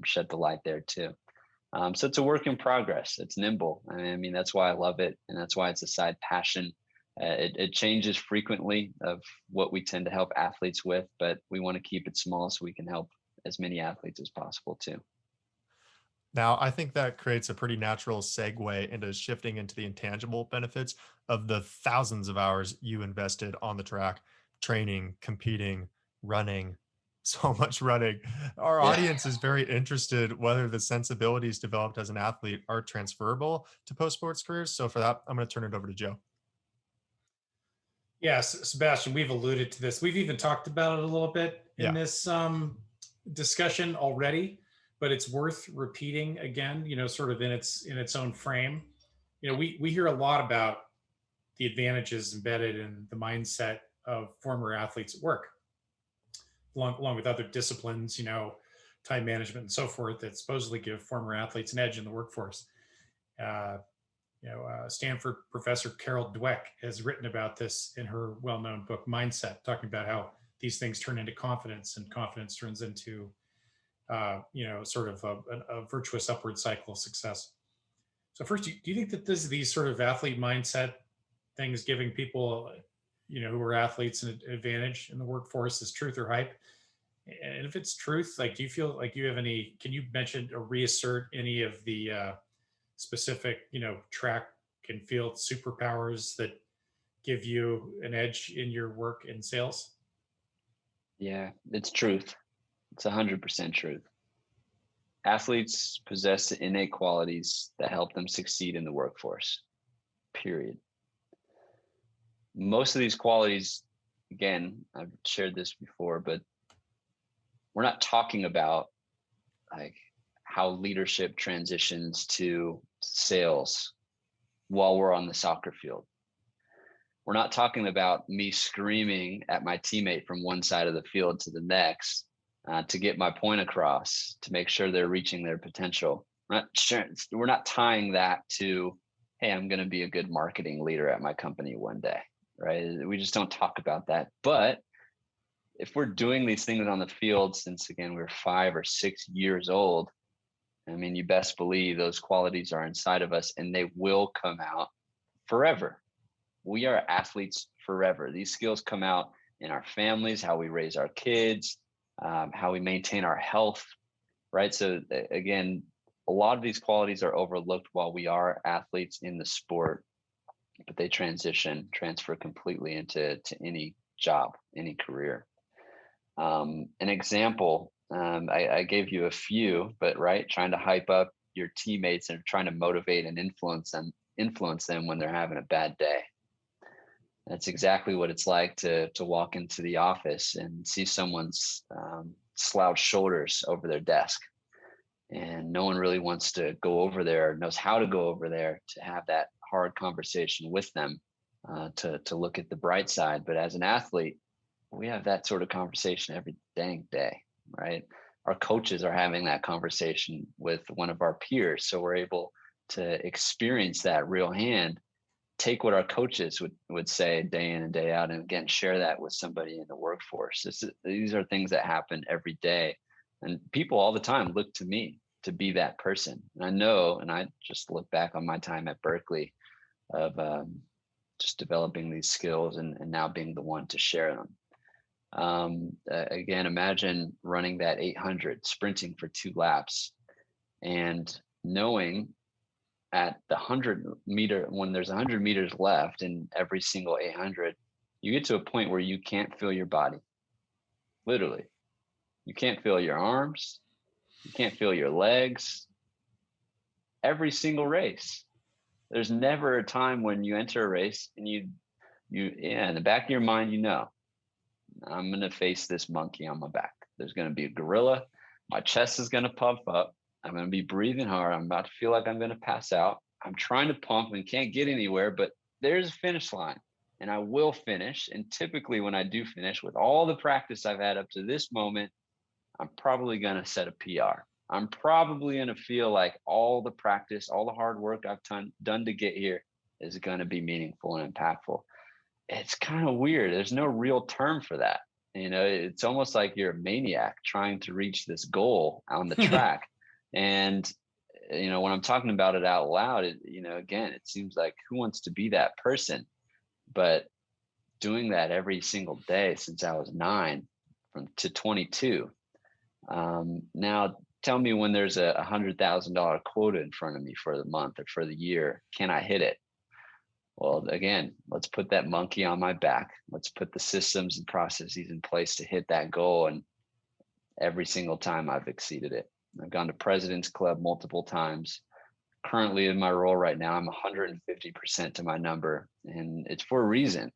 shed the light there too. So it's a work in progress. It's nimble. I mean, that's why I love it. And that's why it's a side passion. It changes frequently of what we tend to help athletes with, but we want to keep it small so we can help as many athletes as possible too. Now, I think that creates a pretty natural segue into shifting into the intangible benefits of the thousands of hours you invested on the track, training, competing, running, so much running. Our Yeah. audience is very interested whether the sensibilities developed as an athlete are transferable to post sports careers. So, for that, I'm going to turn it over to Joe. Yes, Sebastian, we've alluded to this. We've even talked about it a little bit in Yeah. this discussion already, but it's worth repeating again, sort of in its own frame. We hear a lot about the advantages embedded in the mindset of former athletes at work, along with other disciplines, time management and so forth, that supposedly give former athletes an edge in the workforce. Stanford professor Carol Dweck has written about this in her well-known book Mindset, talking about how these things turn into confidence, and confidence turns into, sort of a virtuous upward cycle of success. So first, do you think that these sort of athlete mindset things giving people, who are athletes an advantage in the workforce is truth or hype? And if it's truth, like, do you feel like you have any? Can you mention or reassert any of the specific, track and field superpowers that give you an edge in your work in sales? Yeah, it's truth. It's 100% truth. Athletes possess the innate qualities that help them succeed in the workforce, period. Most of these qualities, again, I've shared this before, but we're not talking about like how leadership transitions to sales while we're on the soccer field. We're not talking about me screaming at my teammate from one side of the field to the next to get my point across, to make sure they're reaching their potential. We're not tying that to, hey, I'm going to be a good marketing leader at my company one day, right? We just don't talk about that. But if we're doing these things on the field since, again, we're 5 or 6 years old, I mean, you best believe those qualities are inside of us and they will come out forever. We are athletes forever. These skills come out in our families, how we raise our kids, how we maintain our health, right? So again, a lot of these qualities are overlooked while we are athletes in the sport, but they transfer completely into any job, any career. An example, I gave you a few, but right, trying to hype up your teammates and trying to motivate and influence them when they're having a bad day. That's exactly what it's like to walk into the office and see someone's slouched shoulders over their desk. And no one really wants to go over there, knows how to go over there to have that hard conversation with them, to look at the bright side. But as an athlete, we have that sort of conversation every dang day, right? Our coaches are having that conversation with one of our peers. So we're able to experience that real hand, take what our coaches would say day in and day out, and again, share that with somebody in the workforce. These are things that happen every day. And people all the time look to me to be that person. And I know, and I just look back on my time at Berkeley of just developing these skills and now being the one to share them. Again, imagine running that 800, sprinting for 2 laps, and knowing at the 100-meter, when there's 100 meters left in every single 800, you get to a point where you can't feel your body. Literally, you can't feel your arms, you can't feel your legs. Every single race, There's never a time when you enter a race and yeah, in the back of your mind, I'm going to face this monkey on my back. There's going to be a gorilla. My chest is going to puff up. I'm going to be breathing hard. I'm about to feel like I'm going to pass out. I'm trying to pump and can't get anywhere, but there's a finish line and I will finish. And typically when I do finish, with all the practice I've had up to this moment, I'm probably going to set a PR. I'm probably going to feel like all the practice, all the hard work I've done to get here is going to be meaningful and impactful. It's kind of weird. There's no real term for that. It's almost like you're a maniac trying to reach this goal on the track. And, when I'm talking about it out loud, again, it seems like who wants to be that person? But doing that every single day since I was 9 to 22. Now tell me when there's a $100,000 quota in front of me for the month or for the year, can I hit it? Well, again, let's put that monkey on my back. Let's put the systems and processes in place to hit that goal. And every single time I've exceeded it. I've gone to President's Club multiple times. Currently in my role right now, I'm 150% to my number, and it's for a reason.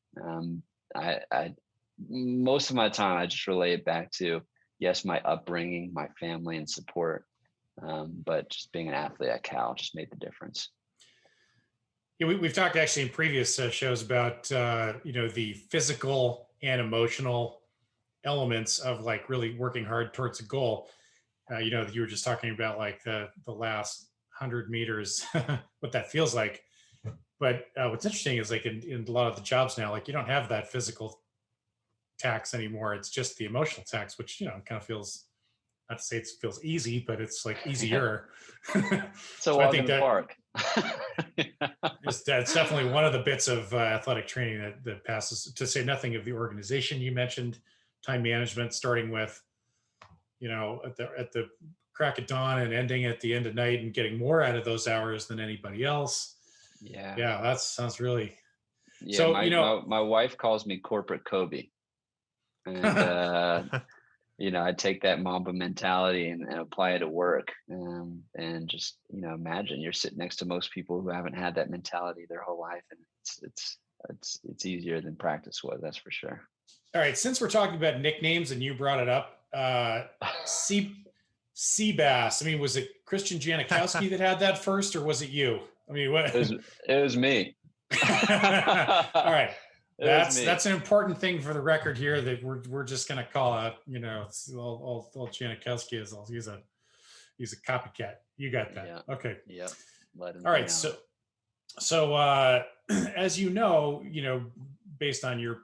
I most of my time, I just relay it back to, yes, my upbringing, my family and support. But just being an athlete at Cal just made the difference. Yeah, we've talked actually in previous shows about the physical and emotional elements of like really working hard towards a goal. You were just talking about like the last 100 meters, what that feels like. But what's interesting is like in a lot of the jobs now, like you don't have that physical tax anymore. It's just the emotional tax, which kind of feels, not to say it feels easy, but it's like easier. So I think that park. It's definitely one of the bits of athletic training that passes, to say nothing of the organization you mentioned, time management, starting with, at the crack of dawn and ending at the end of night and getting more out of those hours than anybody else. Yeah, that sounds really. Yeah, so my wife calls me corporate Kobe, and I take that Mamba mentality and apply it at work. And just, imagine you're sitting next to most people who haven't had that mentality their whole life. And it's easier than practice was, that's for sure. All right. Since we're talking about nicknames and you brought it up, Seabass. I mean, was it Christian Janikowski that had that first, or was it you? I mean, what? It was me. All right. That's an important thing for the record here, that we're just going to call out, old Janikowski is he's a copycat. You got that. Yeah. Okay. Yeah. All right. So as based on your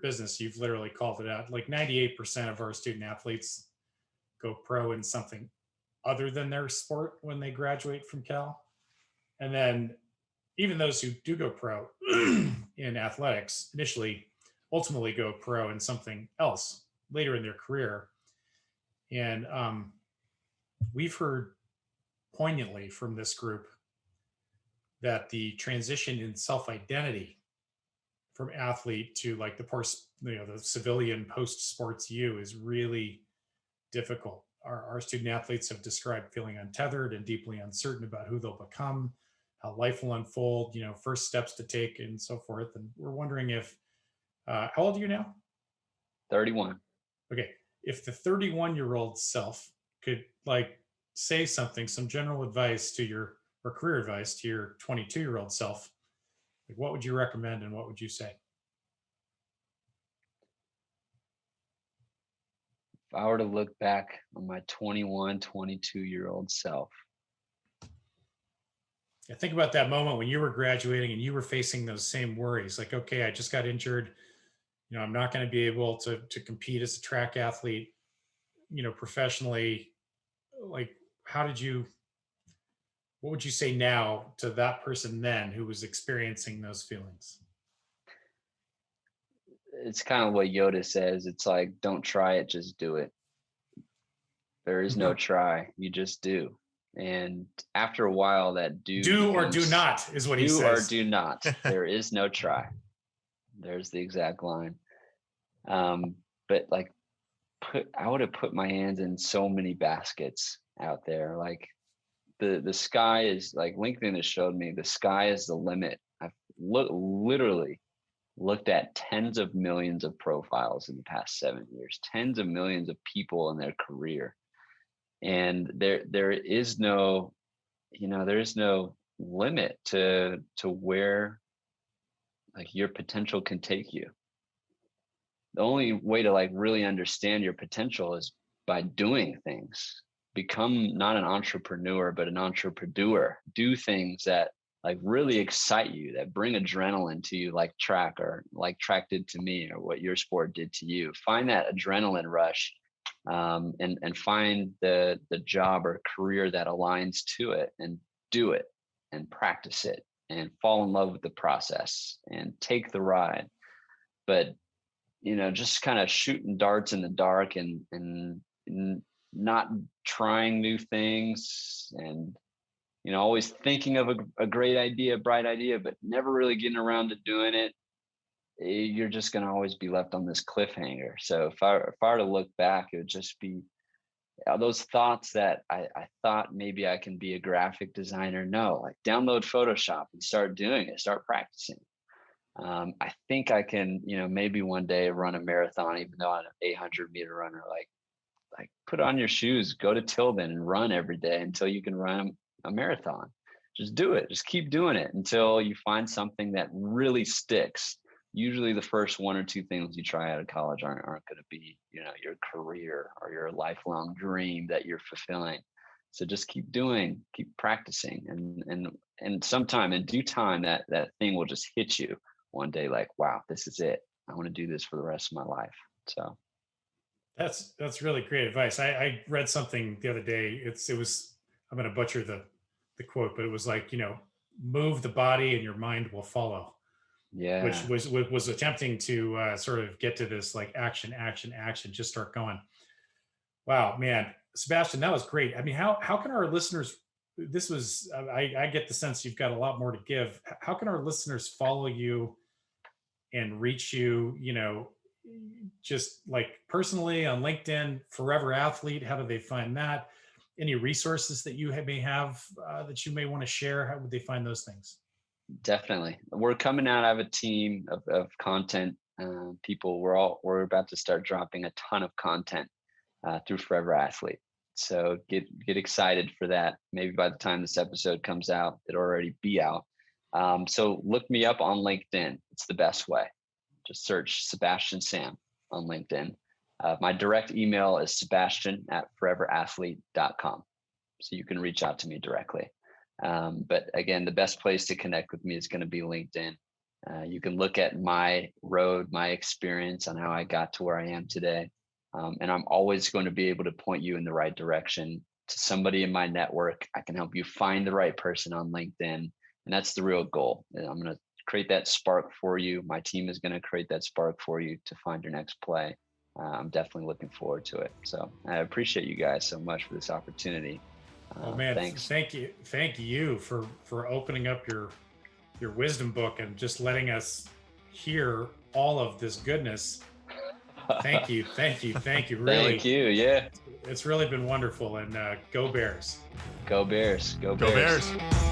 business, you've literally called it out. Like 98% of our student athletes go pro in something other than their sport when they graduate from Cal. And then even those who do go pro in athletics initially ultimately go pro in something else later in their career. And we've heard poignantly from this group that the transition in self-identity from athlete to like the civilian post-sports you is really difficult. Our student athletes have described feeling untethered and deeply uncertain about who they'll become, how life will unfold, first steps to take and so forth. And we're wondering if, how old are you now? 31. Okay. If the 31-year-old self could say something, some general advice or career advice to your 22-year-old self, what would you recommend and what would you say? If I were to look back on my 21, 22-year-old self. I think about that moment when you were graduating and you were facing those same worries. Like, okay, I just got injured. I'm not going to be able to compete as a track athlete, professionally. Like, what would you say now to that person then who was experiencing those feelings? It's kind of what Yoda says. It's like, don't try it, just do it. There is no try, you just do. And after a while, that do or do not is what he says. Do or do not. There is no try. There's the exact line. But like, I would have put my hands in so many baskets out there. Like, the sky is, like, LinkedIn has showed me the sky is the limit. I've literally looked at tens of millions of profiles in the past 7 years, tens of millions of people in their career. And there is no, there is no limit to where, like, your potential can take you. The only way to, like, really understand your potential is by doing things. Become not an entrepreneur, but an entrepreneur. Do things that, like, really excite you, that bring adrenaline to you, like track, or like track did to me, or what your sport did to you. Find that adrenaline rush, and find the job or career that aligns to it, and do it, and practice it, and fall in love with the process, and take the ride. But just kind of shooting darts in the dark, and not trying new things, and always thinking of a great idea, a bright idea, but never really getting around to doing it, you're just going to always be left on this cliffhanger. So if I were to look back, it would just be those thoughts that I thought maybe I can be a graphic designer. No, like, download Photoshop and start doing it, start practicing. I think I can, maybe one day run a marathon, even though I'm an 800-meter runner. Like, put on your shoes, go to Tilden and run every day until you can run a marathon. Just do it. Just keep doing it until you find something that really sticks. Usually the first one or two things you try out of college aren't going to be, your career or your lifelong dream that you're fulfilling. So just keep doing, keep practicing, and sometime in due time, that thing will just hit you one day, like, wow, this is it. I want to do this for the rest of my life. So That's really great advice. I read something the other day. It was, I'm going to butcher the quote, but it was like, move the body and your mind will follow. Yeah. Which was attempting to sort of get to this, like, action, just start going. Wow, man, Sebastian, that was great. I mean, how can our listeners? This was, I get the sense you've got a lot more to give. How can our listeners follow you and reach you? Just like personally on LinkedIn, Forever Athlete. How do they find that? Any resources that you may have that you may want to share? How would they find those things? Definitely. We're coming out. I have a team of content people. We're about to start dropping a ton of content through Forever Athlete. So get excited for that. Maybe by the time this episode comes out, it'll already be out. So look me up on LinkedIn. It's the best way. Just search Sebastian Sam on LinkedIn. My direct email is sebastian@foreverathlete.com. So you can reach out to me directly. But again, the best place to connect with me is going to be LinkedIn. You can look at my road, my experience on how I got to where I am today. And I'm always going to be able to point you in the right direction to somebody in my network. I can help you find the right person on LinkedIn. And that's the real goal. I'm going to create that spark for you. My team is going to create that spark for you to find your next play. I'm definitely looking forward to it. So I appreciate you guys so much for this opportunity. Oh man, thanks. Thank you for opening up your wisdom book and just letting us hear all of this goodness. Thank you. Really, thank you. Yeah, it's really been wonderful. And go Bears. Go Bears. Go Bears. Go Bears.